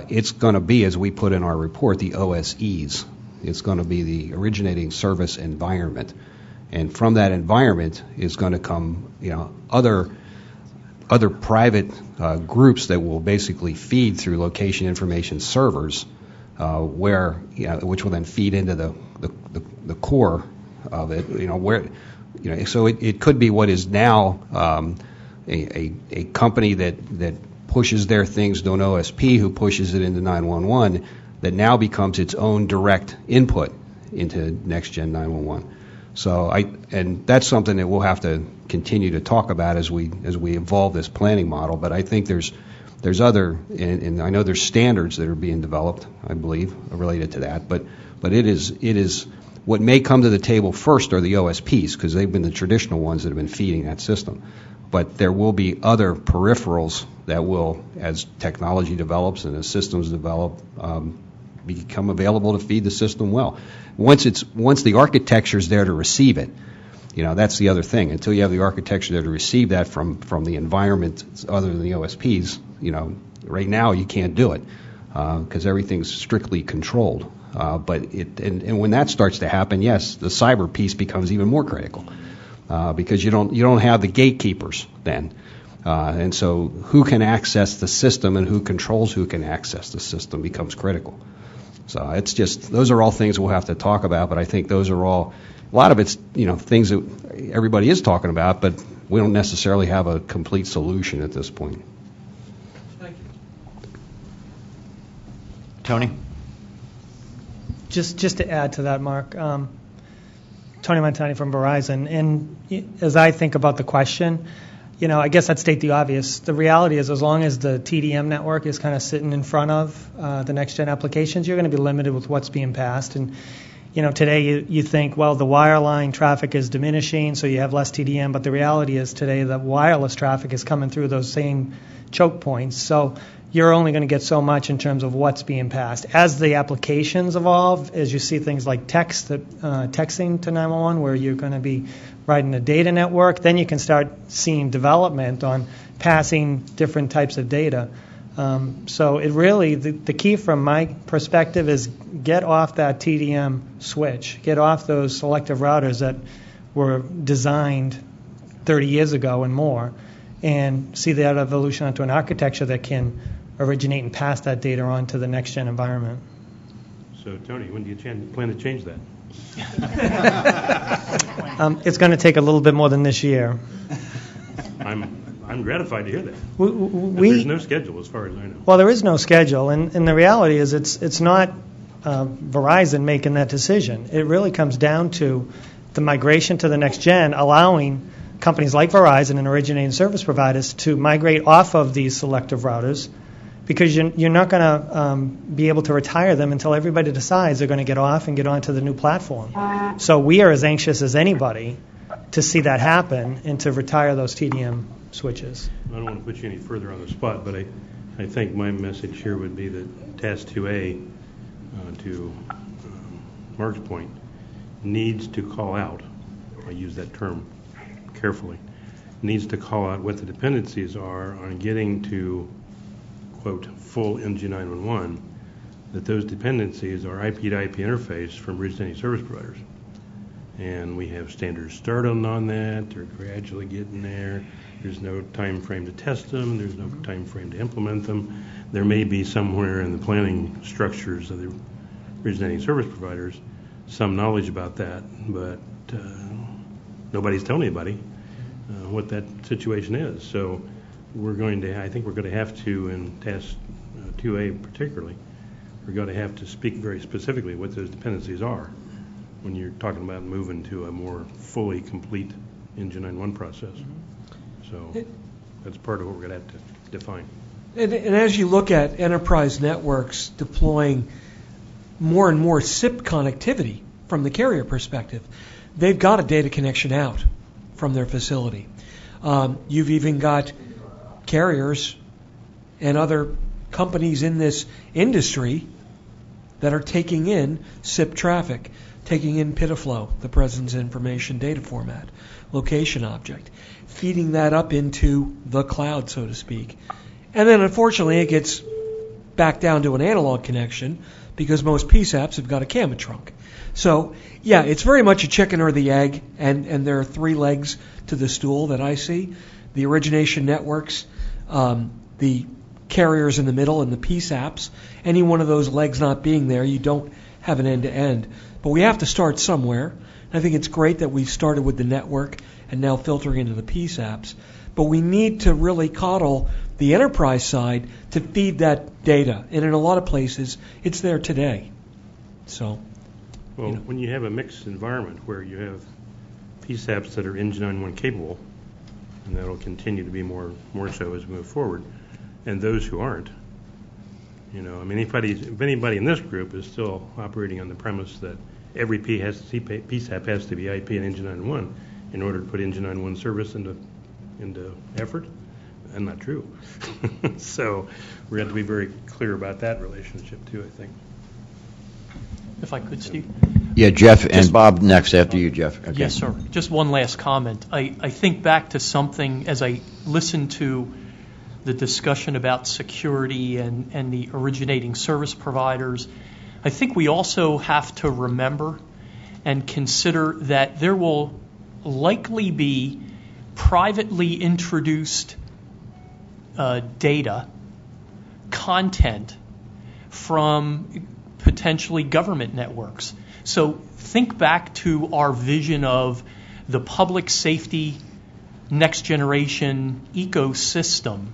It's going to be, as we put in our report, the OSEs. It's going to be the originating service environment, and from that environment is going to come, other private groups that will basically feed through location information servers, which will then feed into the core of it. So it could be what is now a company that pushes their things to an OSP who pushes it into 911 that now becomes its own direct input into Next Gen 911. So and that's something that we'll have to continue to talk about as we evolve this planning model. But I think there's other, and I know there's standards that are being developed, I believe, related to that. But it is what may come to the table first are the OSPs, because they've been the traditional ones that have been feeding that system. But there will be other peripherals that will, as technology develops and as systems develop, become available to feed the system well. Once the architecture is there to receive it, that's the other thing. Until you have the architecture there to receive that from the environment other than the OSPs, right now you can't do it because everything's strictly controlled. But when that starts to happen, yes, the cyber piece becomes even more critical because you don't have the gatekeepers then. And so who can access the system and who controls who can access the system becomes critical. So it's just, those are all things we'll have to talk about, but I think those are all, a lot of it's, things that everybody is talking about, but we don't necessarily have a complete solution at this point. Thank you. Tony? Just to add to that, Mark, Tony Montani from Verizon, and as I think about the question, I guess I'd state the obvious. The reality is, as long as the TDM network is kind of sitting in front of the next-gen applications, you're going to be limited with what's being passed. And, today you think, well, the wireline traffic is diminishing, so you have less TDM. But the reality is today the wireless traffic is coming through those same choke points. So you're only going to get so much in terms of what's being passed. As the applications evolve, as you see things like texting to 911, where you're going to be riding a data network, then you can start seeing development on passing different types of data. So it really, the key from my perspective is get off that TDM switch, get off those selective routers that were designed 30 years ago and more, and see that evolution onto an architecture that can originate and pass that data on to the next-gen environment. So, Tony, when do you plan to change that? It's going to take a little bit more than this year. I'm gratified to hear that. There's no schedule as far as I know. Well, there is no schedule, and the reality is it's not Verizon making that decision. It really comes down to the migration to the next gen, allowing companies like Verizon and originating service providers to migrate off of these selective routers, because you're not going to be able to retire them until everybody decides they're going to get off and get onto the new platform. So we are as anxious as anybody to see that happen and to retire those TDM switches. I don't want to put you any further on the spot, but I think my message here would be that Task 2A, to Mark's point, needs to call out, I use that term carefully, needs to call out what the dependencies are on getting to, quote, full NG911, that those dependencies are IP to IP interface from originating service providers. and we have standards started on that. They're gradually getting there. There's no time frame to test them. There's no time frame to implement them. There may be somewhere in the planning structures of the originating service providers some knowledge about that, but nobody's telling anybody what that situation is. So I think we're going to have to, in task 2A particularly, we're going to have to speak very specifically what those dependencies are when you're talking about moving to a more fully complete Engine 91 process. So that's part of what we're going to have to define. And as you look at enterprise networks deploying more and more SIP connectivity from the carrier perspective, they've got a data connection out from their facility. You've even got carriers and other companies in this industry that are taking in SIP traffic, taking in PIDFlow, the presence information data format, location object, feeding that up into the cloud, so to speak. And then, unfortunately, it gets back down to an analog connection because most PSAPs have got a camera trunk. So, yeah, it's very much a chicken or the egg, and there are three legs to the stool that I see. The origination networks, the carriers in the middle, and the PSAPs. Any one of those legs not being there, you don't have an end-to-end. But we have to start somewhere. I think it's great that we started with the network and now filtering into the PSAPs. But we need to really coddle the enterprise side to feed that data. And in a lot of places, it's there today. So, well, when you have a mixed environment where you have PSAPs that are Engine 91 capable, and that will continue to be more so as we move forward, and those who aren't, if anybody in this group is still operating on the premise that every PSAP has to be IP and Engine 91 in order to put Engine 91 service into effort, that's not true. So we have to be very clear about that relationship too, I think. If I could, Steve? Yeah, Jeff, and Bob next after you, Jeff. Okay. Yes, sir. Just one last comment. I think back to something as I listened to the discussion about security and the originating service providers. I think we also have to remember and consider that there will likely be privately introduced data, content from potentially government networks. So think back to our vision of the public safety next generation ecosystem.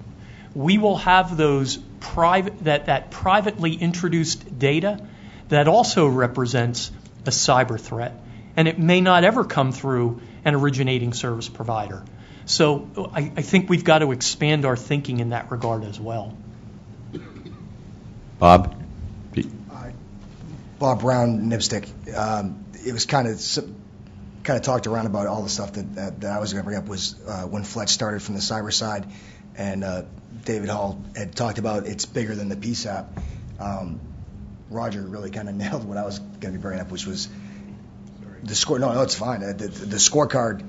We will have those that privately introduced data that also represents a cyber threat, and it may not ever come through an originating service provider. So I think we've got to expand our thinking in that regard as well. Bob? Bob Brown, Nipstick. It was kind of talked around about all the stuff that I was going to bring up was when Fletch started from the cyber side, and David Hall had talked about it's bigger than the PSAP. Roger really kind of nailed what I was going to be bringing up, which was the score. No, it's fine. The scorecard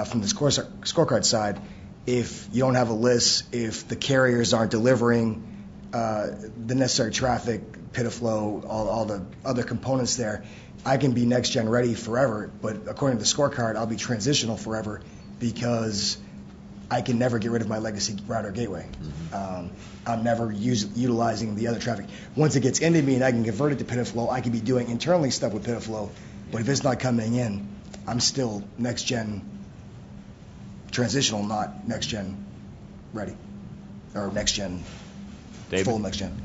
from the scorecard side. If you don't have a list, if the carriers aren't delivering the necessary traffic, PIDFlow, all the other components there, I can be next gen ready forever. But according to the scorecard, I'll be transitional forever because I can never get rid of my legacy router gateway. I'm never utilizing the other traffic. Once it gets into me and I can convert it to PIDFlow, I can be doing internally stuff with PIDFlow. But if it's not coming in, I'm still next gen transitional, not next gen ready, or next gen full next gen.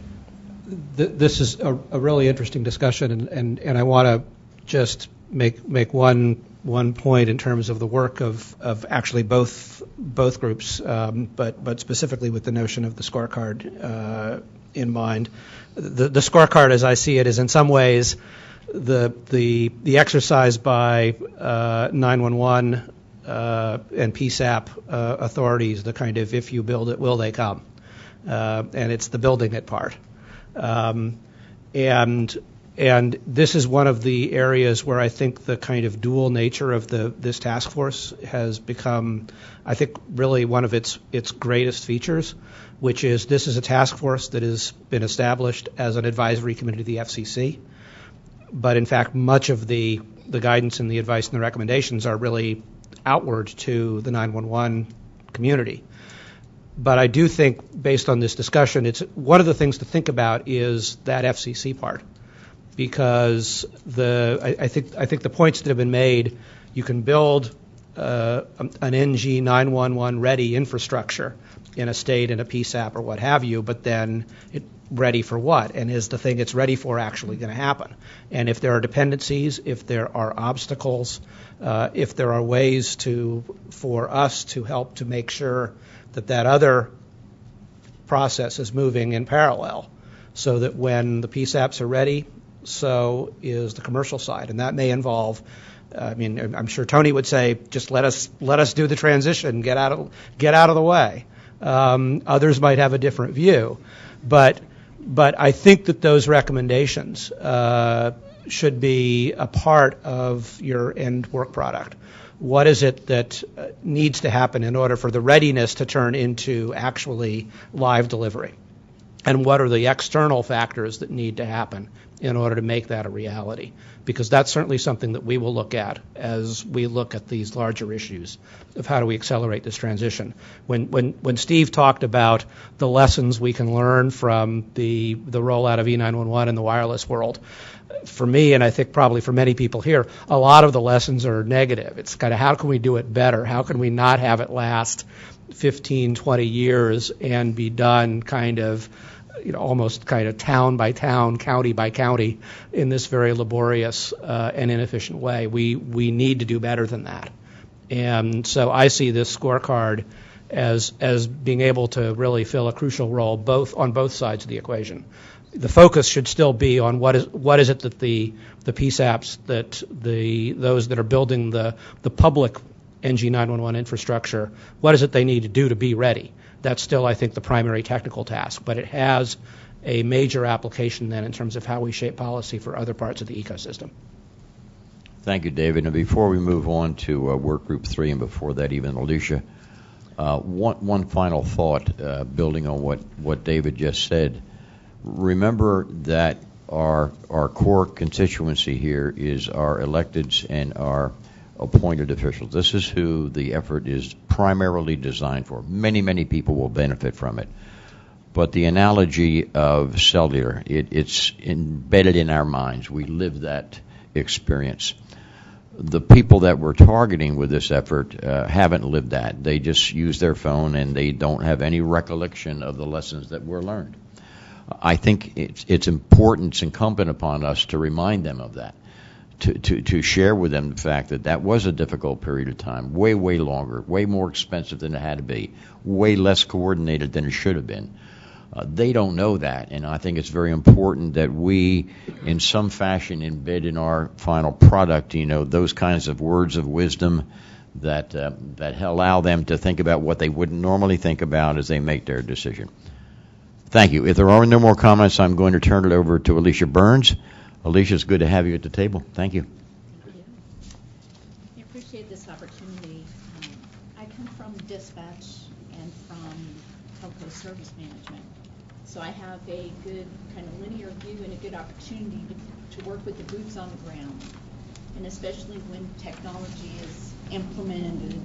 This is a really interesting discussion, and I want to just make one point in terms of the work of actually both groups, but specifically with the notion of the scorecard in mind. The scorecard, as I see it, is in some ways the exercise by 911 and PSAP authorities, the kind of if you build it, will they come? And it's the building it part. And this is one of the areas where I think the kind of dual nature of this task force has become, I think, really one of its greatest features, which is this is a task force that has been established as an advisory committee to the FCC. But in fact, much of the the guidance and the advice and the recommendations are really outward to the 911 community. But I do think, based on this discussion, it's one of the things to think about is that FCC part, because I think the points that have been made, you can build an NG 911 ready infrastructure in a state, in a PSAP or what have you, but then ready for what? And is the thing it's ready for actually going to happen? And if there are dependencies, if there are obstacles, if there are ways for us to help to make sure that other process is moving in parallel, so that when the PSAPs are ready, so is the commercial side. And that may involve, I'm sure Tony would say, just let us do the transition, get out of the way. Others might have a different view, but I think that those recommendations should be a part of your end work product. What is it that needs to happen in order for the readiness to turn into actually live delivery? And what are the external factors that need to happen in order to make that a reality? Because that's certainly something that we will look at as we look at these larger issues of how do we accelerate this transition. When Steve talked about the lessons we can learn from the rollout of E911 in the wireless world, for me, and I think probably for many people here, a lot of the lessons are negative. It's kind of how can we do it better? How can we not have it last 15, 20 years and be done kind of, almost kind of town by town, county by county in this very laborious and inefficient way. We need to do better than that. And so I see this scorecard as being able to really fill a crucial role on both sides of the equation. The focus should still be on what is it that the PSAPs, that those that are building the public NG911 infrastructure, what is it they need to do to be ready? That's still, I think, the primary technical task, but it has a major application then in terms of how we shape policy for other parts of the ecosystem. Thank you, David. And before we move on to Work Group 3, and before that even Alicia, one final thought, building on what David just said. Remember that our core constituency here is our electeds and our appointed officials. This is who the effort is primarily designed for. Many, many people will benefit from it. But the analogy of cellular, it's embedded in our minds. We live that experience. The people that we're targeting with this effort haven't lived that. They just use their phone and they don't have any recollection of the lessons that were learned. I think it's important, it's incumbent upon us to remind them of that, to share with them the fact that was a difficult period of time, way, way longer, way more expensive than it had to be, way less coordinated than it should have been. They don't know that, and I think it's very important that we, in some fashion, embed in our final product, those kinds of words of wisdom that allow them to think about what they wouldn't normally think about as they make their decision. Thank you. If there are no more comments, I'm going to turn it over to Alicia Burns. Alicia, it's good to have you at the table. Thank you. Thank you. I appreciate this opportunity. I come from dispatch and from telco service management. So I have a good kind of linear view and a good opportunity to work with the boots on the ground. And especially when technology is implemented,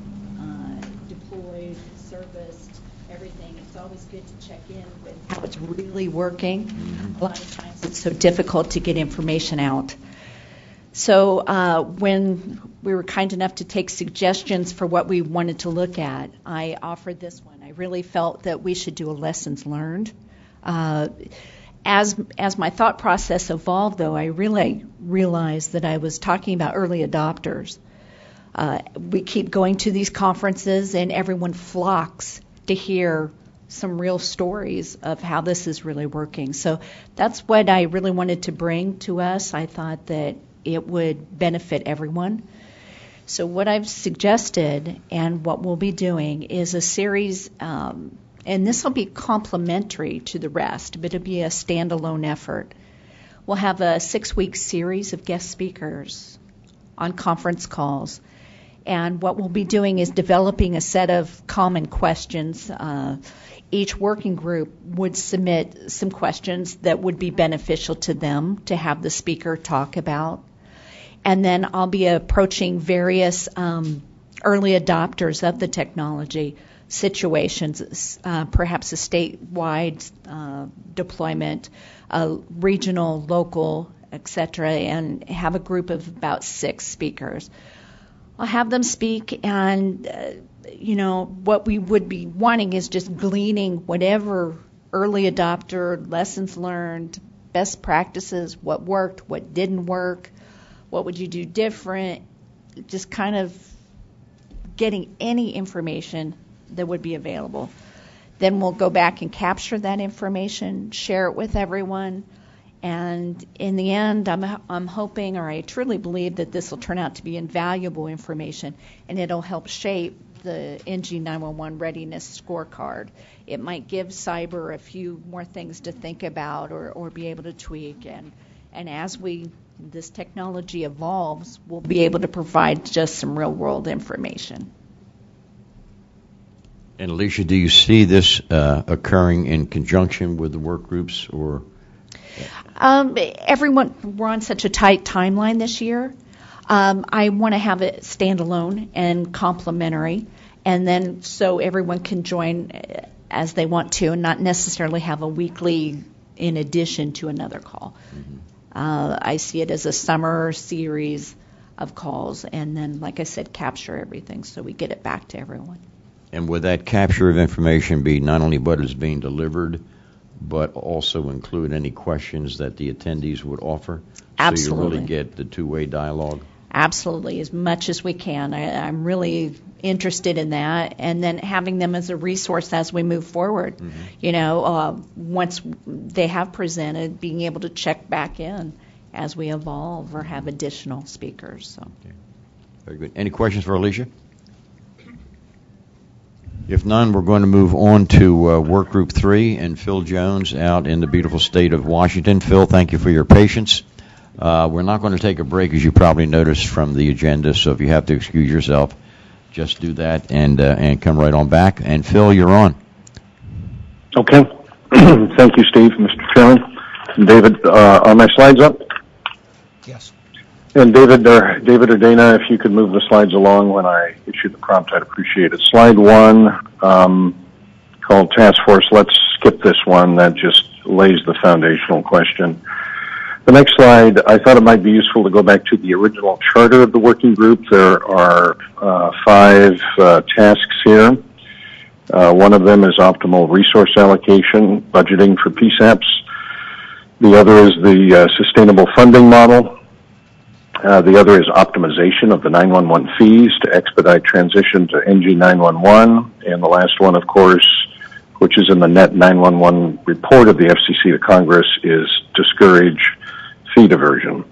deployed, serviced, everything, it's always good to check in with how it's really working. A lot of times it's so difficult to get information out. So when we were kind enough to take suggestions for what we wanted to look at, I offered this one. I really felt that we should do a lessons learned. As my thought process evolved, though, I really realized that I was talking about early adopters. We keep going to these conferences and everyone flocks to hear some real stories of how this is really working. So that's what I really wanted to bring to us. I thought that it would benefit everyone. So what I've suggested and what we'll be doing is a series, and this will be complementary to the rest, but it'll be a standalone effort. We'll have a 6-week series of guest speakers on conference calls. And what we'll be doing is developing a set of common questions. Each working group would submit some questions that would be beneficial to them to have the speaker talk about. And then I'll be approaching various early adopters of the technology situations, perhaps a statewide deployment, regional, local, etc., and have a group of about 6 speakers. I'll have them speak, and what we would be wanting is just gleaning whatever early adopter lessons learned, best practices, what worked, what didn't work, what would you do different, just kind of getting any information that would be available. Then we'll go back and capture that information, share it with everyone, and in the end, I'm hoping, or I truly believe, that this will turn out to be invaluable information, and it'll help shape the NG911 readiness scorecard. It might give cyber a few more things to think about or be able to tweak, and as this technology evolves, we'll be able to provide just some real-world information. And Alicia, do you see this occurring in conjunction with the work groups, or? Everyone, we're on such a tight timeline this year. I want to have it standalone and complementary, and then so everyone can join as they want to, and not necessarily have a weekly in addition to another call. Mm-hmm. I see it as a summer series of calls, and then, like I said, capture everything so we get it back to everyone. And would that capture of information be not only what is being delivered, but also include any questions that the attendees would offer? Absolutely. So you really get the two-way dialogue? Absolutely, as much as we can. I'm really interested in that, and then having them as a resource as we move forward. Mm-hmm. Once they have presented, being able to check back in as we evolve or have additional speakers. So. Okay. Very good. Any questions for Alicia? If none, we're going to move on to Work Group 3 and Phil Jones out in the beautiful state of Washington. Phil, thank you for your patience. We're not going to take a break, as you probably noticed from the agenda, so if you have to excuse yourself, just do that and come right on back. And Phil, you're on. Okay. Thank you, Steve, Mr. Chairman. David, are my slides up? Yes. And David or Dana, if you could move the slides along when I issue the prompt, I'd appreciate it. Slide 1, called Task Force. Let's skip this one. That just lays the foundational question. The next slide, I thought it might be useful to go back to the original charter of the working group. There are 5 tasks here. One of them is optimal resource allocation, budgeting for PSAPs. The other is the sustainable funding model. The other is optimization of the 911 fees to expedite transition to NG911. And the last one, of course, which is in the Net 911 report of the FCC to Congress, is discourage fee diversion.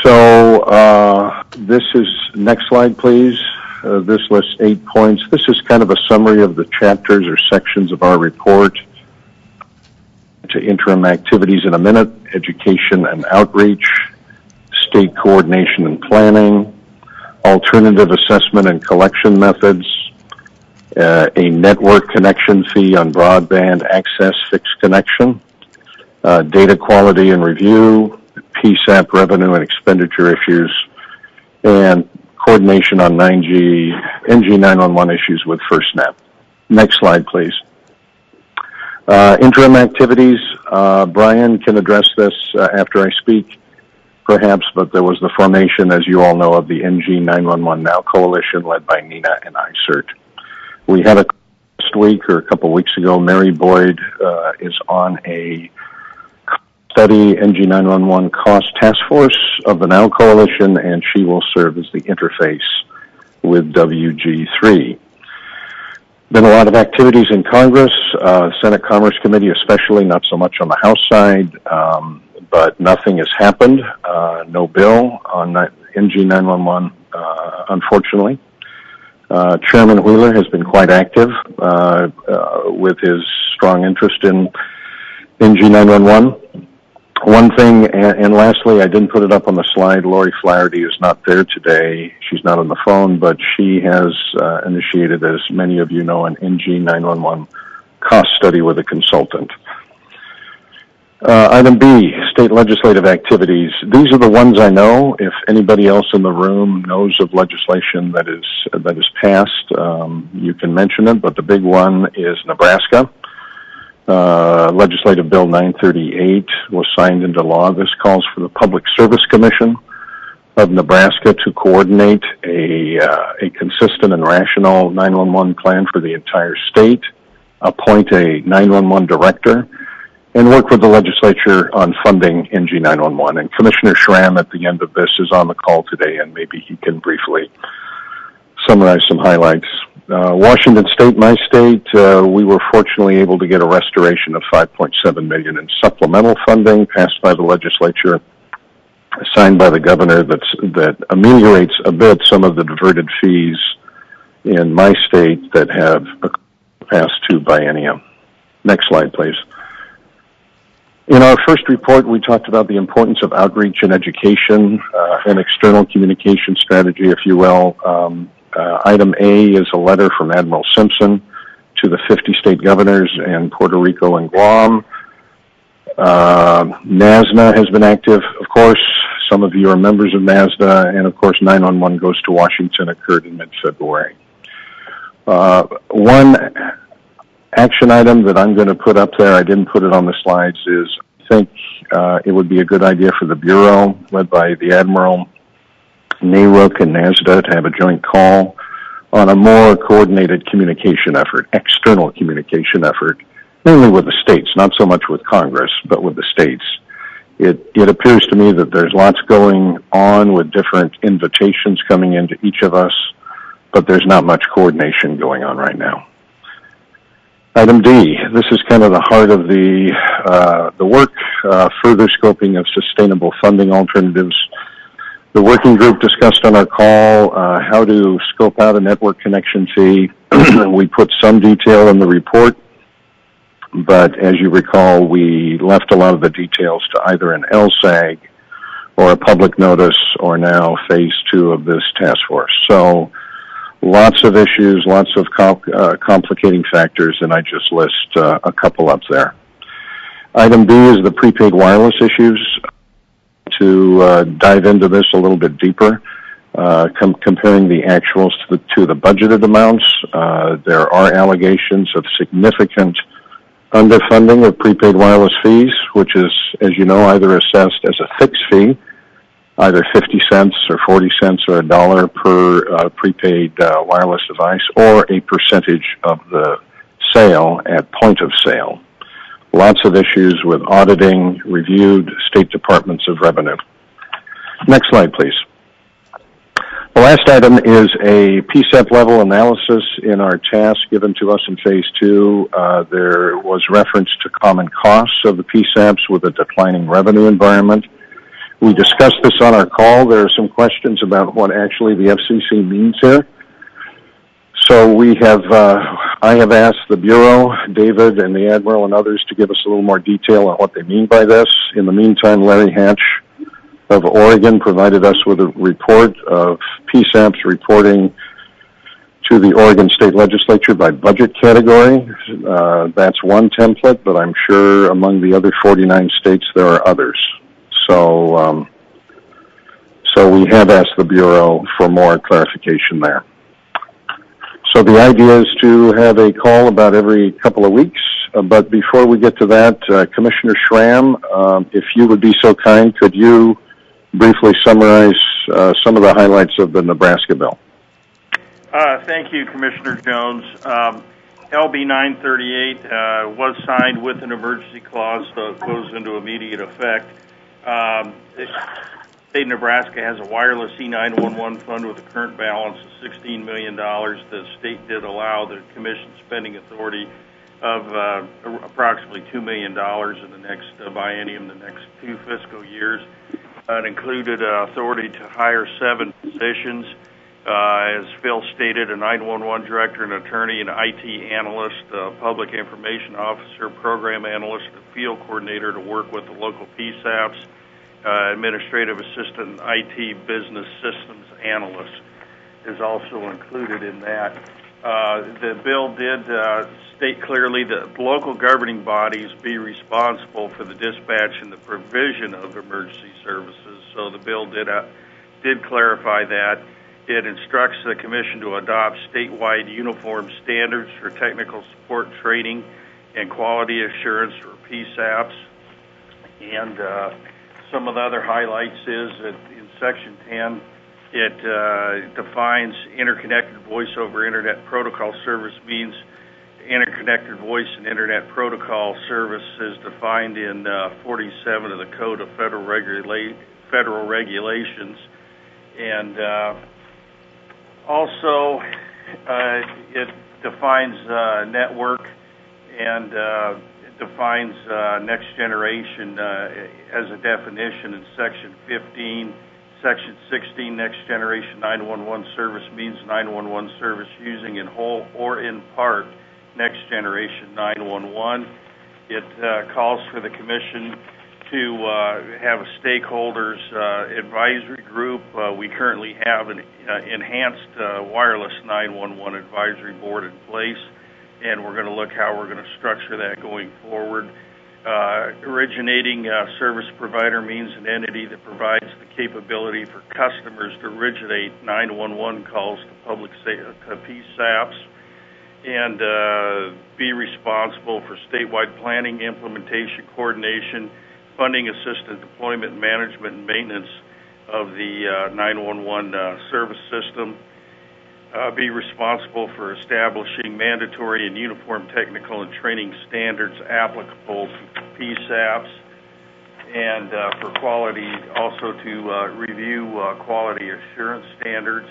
So this is, next slide please. This lists 8 points. This is kind of a summary of the chapters or sections of our report. To interim activities in a minute, education and outreach, state coordination and planning, alternative assessment and collection methods, a network connection fee on broadband access fixed connection, data quality and review, PSAP revenue and expenditure issues, and coordination on NG911 issues with FirstNet. Next slide, please. Interim activities, Brian can address this after I speak, perhaps, but there was the formation, as you all know, of the NG911 Now Coalition led by Nina and ICERT. We had last week or a couple weeks ago, Mary Boyd is on a study NG911 cost task force of the Now Coalition, and she will serve as the interface with WG3. Been a lot of activities in Congress, Senate Commerce Committee especially, not so much on the House side, but nothing has happened. No bill on NG911, unfortunately. Chairman Wheeler has been quite active with his strong interest in NG911. One thing, and lastly, I didn't put it up on the slide, Lori Flaherty is not there today. She's not on the phone, but she has initiated, as many of you know, an NG911 cost study with a consultant. Item B, state legislative activities. These are the ones I know. If anybody else in the room knows of legislation that is passed, you can mention it, but the big one is Nebraska. Legislative Bill 938 was signed into law. This calls for the Public Service Commission of Nebraska to coordinate a consistent and rational 911 plan for the entire state, appoint a 911 director, and work with the legislature on funding NG 911. And Commissioner Schramm at the end of this is on the call today, and maybe he can briefly summarize some highlights. Washington State, my state, we were fortunately able to get a restoration of $5.7 million in supplemental funding passed by the legislature, signed by the governor, that ameliorates a bit some of the diverted fees in my state that have passed to biennium. Next slide, please. In our first report, we talked about the importance of outreach and education, and external communication strategy, if you will. Item A is a letter from Admiral Simpson to the 50 state governors and Puerto Rico and Guam. NASDA has been active, of course. Some of you are members of NASDA, and of course 911 Goes to Washington occurred in mid-February. One action item that I'm going to put up there, I didn't put it on the slides, is I think it would be a good idea for the Bureau, led by the Admiral, NARUC, and NASDA, to have a joint call on a more coordinated communication effort, external communication effort, mainly with the states, not so much with Congress, but with the states. It appears to me that there's lots going on with different invitations coming into each of us, but there's not much coordination going on right now. Item D, this is kind of the heart of the work, further scoping of sustainable funding alternatives. The working group discussed on our call how to scope out a network connection fee. We put some detail in the report, but as you recall, we left a lot of the details to either an LSAG or a public notice, or now phase 2 of this task force. So lots of issues, lots of complicating factors, and I just list a couple up there. Item B is the prepaid wireless issues. To dive into this a little bit deeper, comparing the actuals to the budgeted amounts, there are allegations of significant underfunding of prepaid wireless fees, which is, as you know, either assessed as a fixed fee, either 50 cents or 40 cents or $1 per prepaid wireless device, or a percentage of the sale at point of sale. Lots of issues with auditing, reviewed state departments of revenue. Next slide, please. The last item is a PSAP level analysis in our task given to us in phase 2. There was reference to common costs of the PSAPs with a declining revenue environment. We discussed this on our call. There are some questions about what actually the FCC means here. So I have asked the Bureau, David and the Admiral and others, to give us a little more detail on what they mean by this. In the meantime, Larry Hatch of Oregon provided us with a report of PSAPs reporting to the Oregon State Legislature by budget category. That's one template, but I'm sure among the other 49 states there are others. So we have asked the Bureau for more clarification there. So the idea is to have a call about every couple of weeks. But before we get to that, Commissioner Schramm, if you would be so kind, could you briefly summarize some of the highlights of the Nebraska bill? Thank you, Commissioner Jones. LB 938 was signed with an emergency clause, so it goes into immediate effect. The state of Nebraska has a wireless E911 fund with a current balance of $16 million. The state did allow the commission spending authority of approximately $2 million in the next biennium, the next 2 fiscal years. It included authority to hire 7 positions. As Phil stated, a 911 director, an attorney, an IT analyst, a public information officer, program analyst, a field coordinator to work with the local PSAPs, administrative assistant, IT business systems analyst is also included in that. The bill did state clearly that local governing bodies be responsible for the dispatch and the provision of emergency services. So the bill did clarify that. It instructs the Commission to adopt statewide uniform standards for technical support training and quality assurance, or PSAPs. And some of the other highlights is that in Section 10, it defines interconnected voice over Internet protocol service means interconnected voice and Internet protocol service is defined in 47 of the Code of Federal Regulations. And also, it defines network and defines next generation as a definition in Section 15. Section 16, next generation 911 service means 911 service using in whole or in part next generation 911. It calls for the Commission to have a stakeholders advisory group. We currently have an enhanced wireless 911 advisory board in place, and we're going to look how we're going to structure that going forward. Originating service provider means an entity that provides the capability for customers to originate 911 calls to public PSAPs and be responsible for statewide planning, implementation, coordination, funding, assistance, deployment, management, and maintenance of the 911 service system. Be responsible for establishing mandatory and uniform technical and training standards applicable to PSAPs, and for quality, also to review quality assurance standards.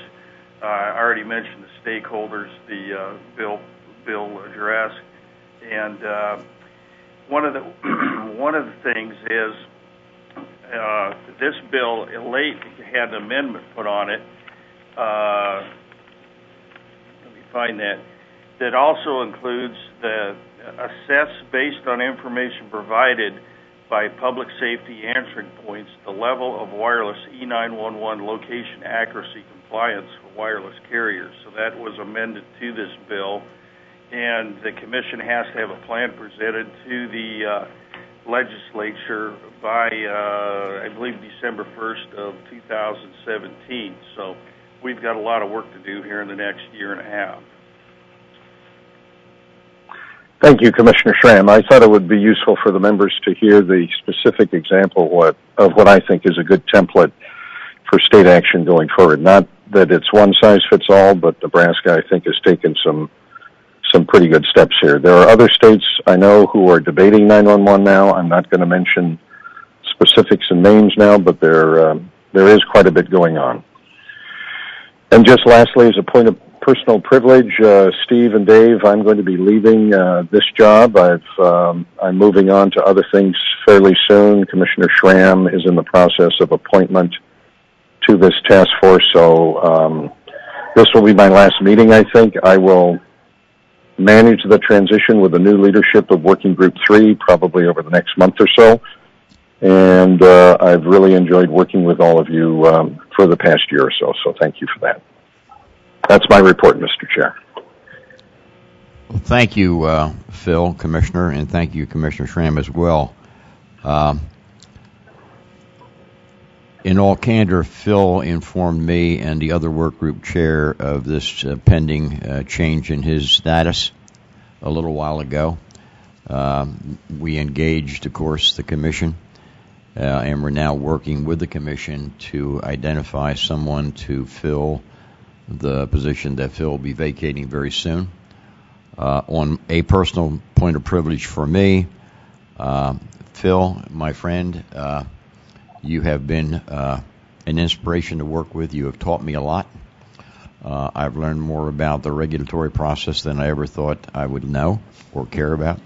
I already mentioned the stakeholders the bill addressed, and one of the things is this bill late had an amendment put on it. Find that also includes the assess based on information provided by public safety answering points the level of wireless E911 location accuracy compliance for wireless carriers. So that was amended to this bill, and the Commission has to have a plan presented to the legislature by I believe December 1st of 2017. So we've got a lot of work to do here in the next year and a half. Thank you, Commissioner Schramm. I thought it would be useful for the members to hear the specific example of what I think is a good template for state action going forward. Not that it's one size fits all, but Nebraska, I think, has taken some pretty good steps here. There are other states I know who are debating 911 now. I'm not going to mention specifics and names now, but there is quite a bit going on. And just lastly, as a point of personal privilege, Steve and Dave, I'm going to be leaving this job. I'm moving on to other things fairly soon. Commissioner Schramm is in the process of appointment to this task force, so this will be my last meeting, I think. I will manage the transition with the new leadership of Working Group 3 probably over the next month or so. And I've really enjoyed working with all of you for the past year or so, so thank you for that. That's my report, Mr. Chair. Well, thank you, Phil, Commissioner, and thank you, Commissioner Schramm, as well. In all candor, Phil informed me and the other work group chair of this pending change in his status a little while ago. We engaged, of course, the Commission, and we're now working with the Commission to identify someone to fill the position that Phil will be vacating very soon. On a personal point of privilege for me, Phil, my friend, you have been an inspiration to work with. You have taught me a lot. I've learned more about the regulatory process than I ever thought I would know or care about.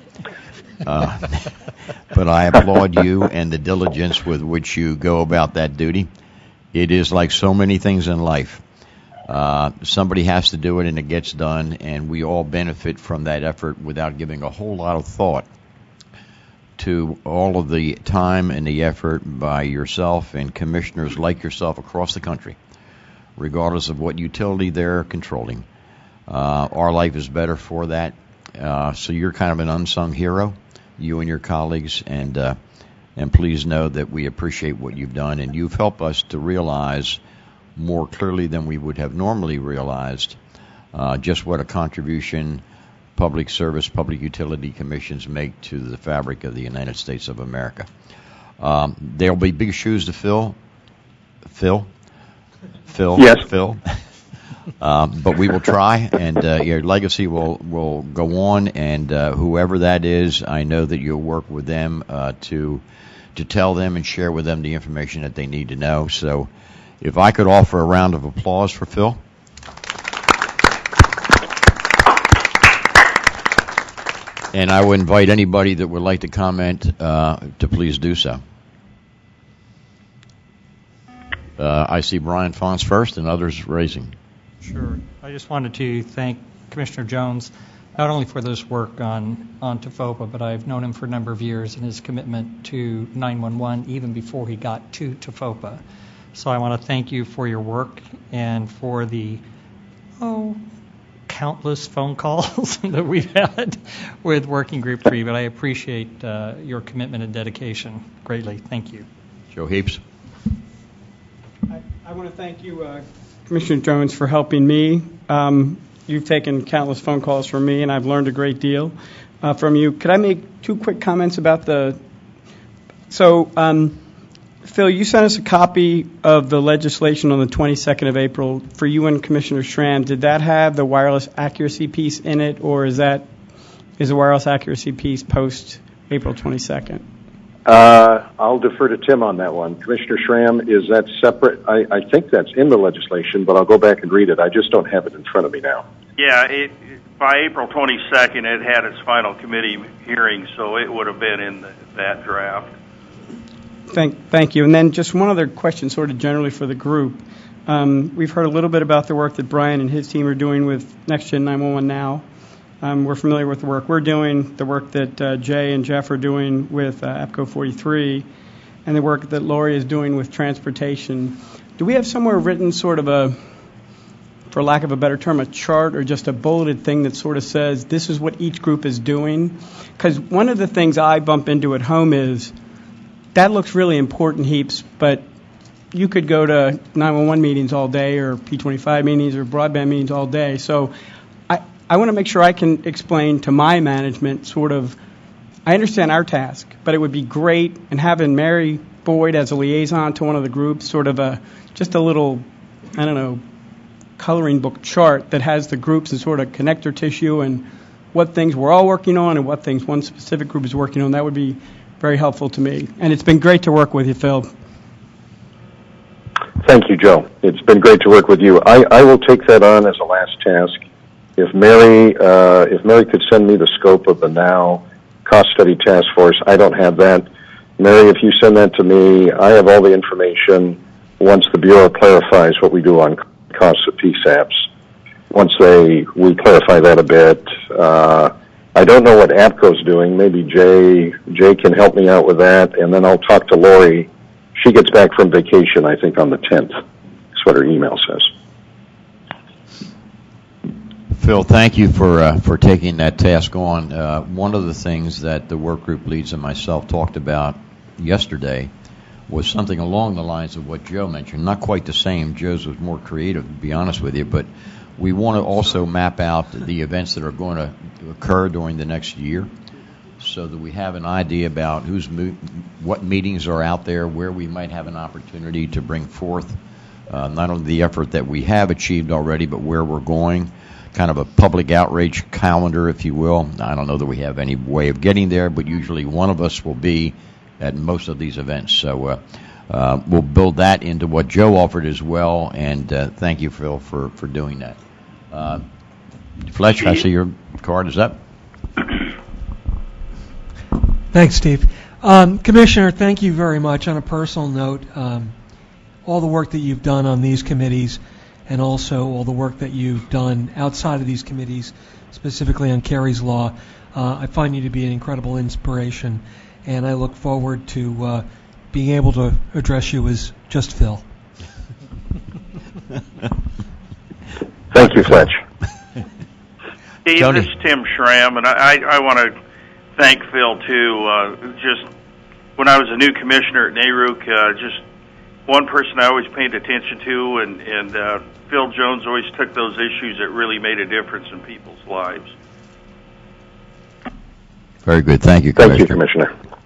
But I applaud you and the diligence with which you go about that duty. It is like so many things in life. Somebody has to do it and it gets done, and we all benefit from that effort without giving a whole lot of thought to all of the time and the effort by yourself and commissioners like yourself across the country, regardless of what utility they're controlling. Our life is better for that. So you're kind of an unsung hero, you and your colleagues, and please know that we appreciate what you've done, and you've helped us to realize more clearly than we would have normally realized just what a contribution public service, public utility commissions make to the fabric of the United States of America. There'll be big shoes to fill. Phil? Yes. Phil? But we will try, and your legacy will go on, and whoever that is, I know that you'll work with them to tell them and share with them the information that they need to know. So if I could offer a round of applause for Phil. And I would invite anybody that would like to comment to please do so. I see Brian Fonts first and others raising. Sure. I just wanted to thank Commissioner Jones not only for this work on TFOPA, but I've known him for a number of years and his commitment to 911 even before he got to TFOPA. So I want to thank you for your work and for the countless phone calls that we've had with Working Group 3, but I appreciate your commitment and dedication greatly. Thank you. Joe Heaps. I want to thank you, Commissioner Jones, for helping me. You've taken countless phone calls from me, and I've learned a great deal from you. Could I make two quick comments about Phil, you sent us a copy of the legislation on the 22nd of April for you and Commissioner Schramm. Did that have the wireless accuracy piece in it, or is the wireless accuracy piece post April 22nd? I'll defer to Tim on that one. Commissioner Schramm, is that separate? I think that's in the legislation, but I'll go back and read it. I just don't have it in front of me now. Yeah, by April 22nd, it had its final committee hearing, so it would have been in that draft. Thank you. And then just one other question, sort of generally for the group. We've heard a little bit about the work that Brian and his team are doing with NextGen 911 Now. We're familiar with the work we're doing, the work that Jay and Jeff are doing with APCO 43, and the work that Lori is doing with transportation. Do we have somewhere written sort of for lack of a better term, a chart or just a bulleted thing that sort of says this is what each group is doing? Because one of the things I bump into at home is that looks really important, Heaps, but you could go to 911 meetings all day or P25 meetings or broadband meetings all day. So I want to make sure I can explain to my management sort of, I understand our task, but it would be great, and having Mary Boyd as a liaison to one of the groups, sort of just a little, I don't know, coloring book chart that has the groups and sort of connector tissue and what things we're all working on and what things one specific group is working on. That would be very helpful to me. And it's been great to work with you, Phil. Thank you, Joe. It's been great to work with you. I will take that on as a last task. If Mary could send me the scope of the Now Cost Study Task Force, I don't have that. Mary, if you send that to me, I have all the information once the Bureau clarifies what we do on costs of PSAPs. Once we clarify that a bit, I don't know what APCO's doing. Maybe Jay can help me out with that, and then I'll talk to Lori. She gets back from vacation, I think, on the 10th. That's what her email says. Phil, thank you for taking that task on. One of the things that the work group leads and myself talked about yesterday was something along the lines of what Joe mentioned. Not quite the same. Joe's was more creative, to be honest with you, but we want to also map out the events that are going to occur during the next year so that we have an idea about what meetings are out there, where we might have an opportunity to bring forth not only the effort that we have achieved already, but where we're going, kind of a public outreach calendar, if you will. I don't know that we have any way of getting there, but usually one of us will be at most of these events. So we'll build that into what Joe offered as well, and thank you, Phil, for doing that. Fletch, I see your card is up. Thanks, Steve. Commissioner, thank you very much. On a personal note, all the work that you've done on these committees and also all the work that you've done outside of these committees, specifically on Kerry's Law, I find you to be an incredible inspiration, and I look forward to being able to address you as just Phil. Thank you, Fletch. Steve, Tony. this is Tim Schramm, and I want to thank Phil, too. Just when I was a new commissioner at NARUC, just one person I always paid attention to, and Phil Jones always took those issues that really made a difference in people's lives. Very good. Thank you, Thank Commissioner. you, Commissioner.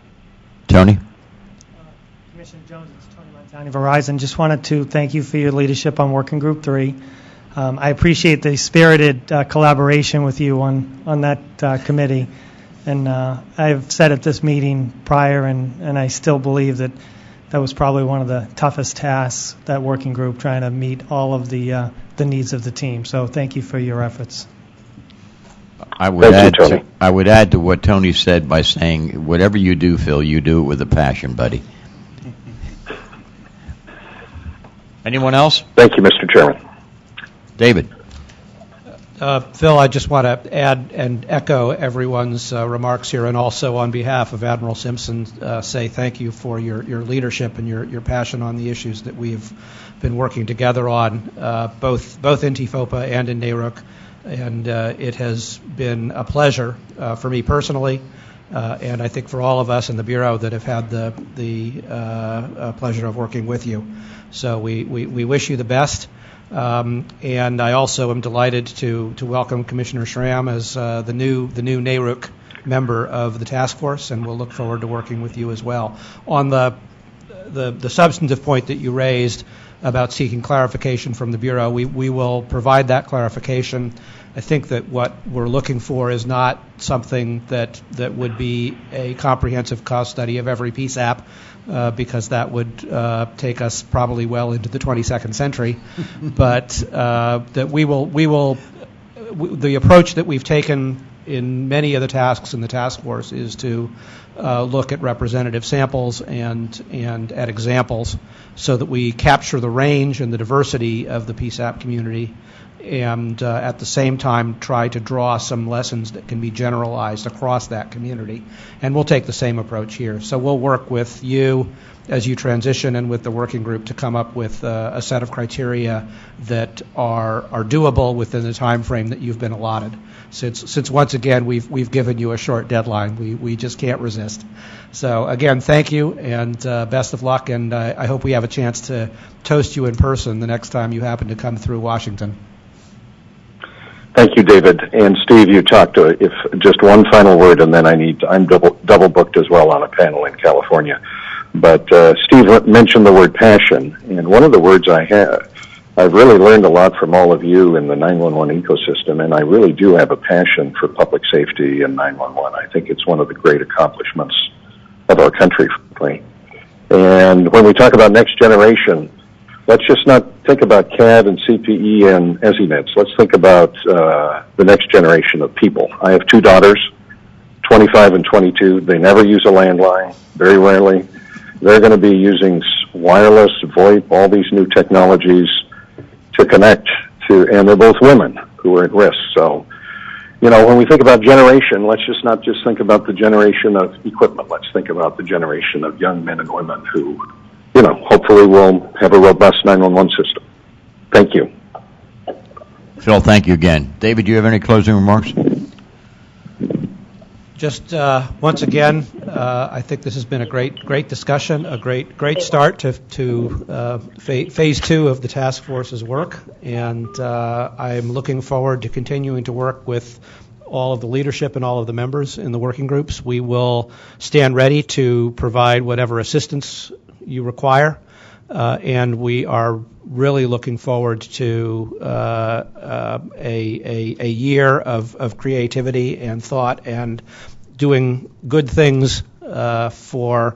Tony? Commissioner Jones, it's Tony Montani, Verizon. Just wanted to thank you for your leadership on Working Group 3. I appreciate the spirited collaboration with you on that committee. And I've said at this meeting prior, and I still believe that was probably one of the toughest tasks, that working group, trying to meet all of the needs of the team. So thank you for your efforts. I would add to what Tony said by saying, whatever you do, Phil, you do it with a passion, buddy. Anyone else? Thank you, Mr. Chairman. David. Phil, I just want to add and echo everyone's remarks here, and also on behalf of Admiral Simpson, say thank you for your leadership and your passion on the issues that we've been working together on, both in TFOPA and in NARUC. And it has been a pleasure for me personally, and I think for all of us in the Bureau that have had the pleasure of working with you. So we wish you the best. And I also am delighted to welcome Commissioner Schramm as the new NARUC member of the task force, and we'll look forward to working with you as well. On the substantive point that you raised about seeking clarification from the Bureau, we will provide that clarification. I think that what we're looking for is not something that would be a comprehensive cost study of every PSAP, because that would take us probably well into the 22nd century. But that we will the approach that we've taken in many of the tasks in the task force is to look at representative samples and at examples, so that we capture the range and the diversity of the PSAP community, and at the same time try to draw some lessons that can be generalized across that community. And we'll take the same approach here. So we'll work with you as you transition and with the working group to come up with a set of criteria that are doable within the time frame that you've been allotted. Since once again we've given you a short deadline, we just can't resist. So again, thank you, and best of luck, and I hope we have a chance to toast you in person the next time you happen to come through Washington. Thank you, David. And Steve, you talked to, if just one final word, and then I'm double booked as well on a panel in California. But Steve mentioned the word passion, and one of the words I've really learned a lot from all of you in the 911 ecosystem, and I really do have a passion for public safety and 911. I think it's one of the great accomplishments of our country, frankly. And when we talk about next generation, let's just not think about CAD and CPE and EZINETs. Let's think about the next generation of people. I have two daughters, 25 and 22. They never use a landline, very rarely. They're going to be using wireless, VoIP, all these new technologies to connect to, and they're both women who are at risk. So, when we think about generation, let's just not just think about the generation of equipment. Let's think about the generation of young men and women who, hopefully will have a robust 911 system. Thank you. Phil, thank you again. David, do you have any closing remarks? Just once again, I think this has been a great discussion, a great start to phase 2 of the task force's work, and I'm looking forward to continuing to work with all of the leadership and all of the members in the working groups. We will stand ready to provide whatever assistance you require, and we are really looking forward to a year of creativity and thought and doing good things for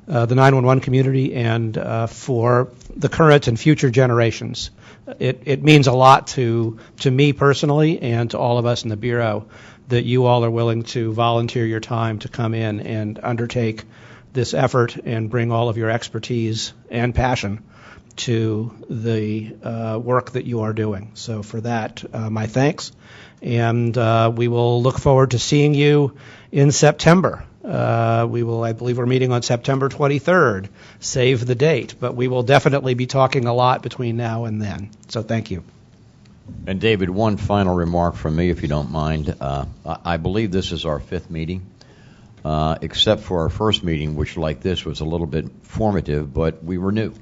the 911 community and for the current and future generations. It means a lot to me personally and to all of us in the Bureau that you all are willing to volunteer your time to come in and undertake this effort and bring all of your expertise and passion to the work that you are doing. So for that, my thanks. And we will look forward to seeing you in September. I believe we're meeting on September 23rd. Save the date. But we will definitely be talking a lot between now and then. So thank you. And David, one final remark from me, if you don't mind. I believe this is our 5th meeting, except for our first meeting, which, like this, was a little bit formative, but we were new.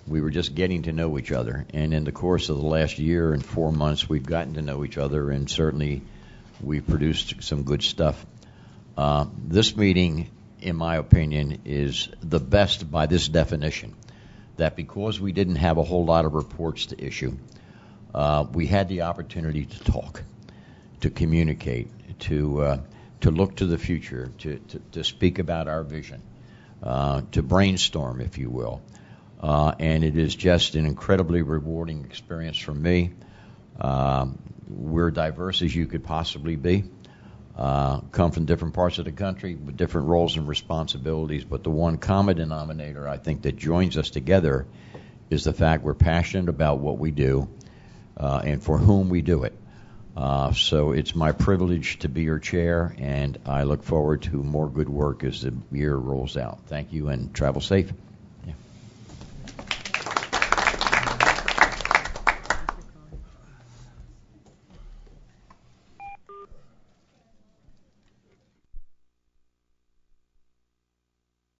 We were just getting to know each other. And in the course of the last year and 4 months, we've gotten to know each other, and certainly we've produced some good stuff. This meeting, in my opinion, is the best by this definition, that because we didn't have a whole lot of reports to issue, we had the opportunity to talk, to communicate, to look to the future, to speak about our vision, to brainstorm, if you will. And it is just an incredibly rewarding experience for me. We're diverse as you could possibly be. Come from different parts of the country with different roles and responsibilities, but the one common denominator I think that joins us together is the fact we're passionate about what we do and for whom we do it. So it's my privilege to be your chair, and I look forward to more good work as the year rolls out. Thank you, and travel safe.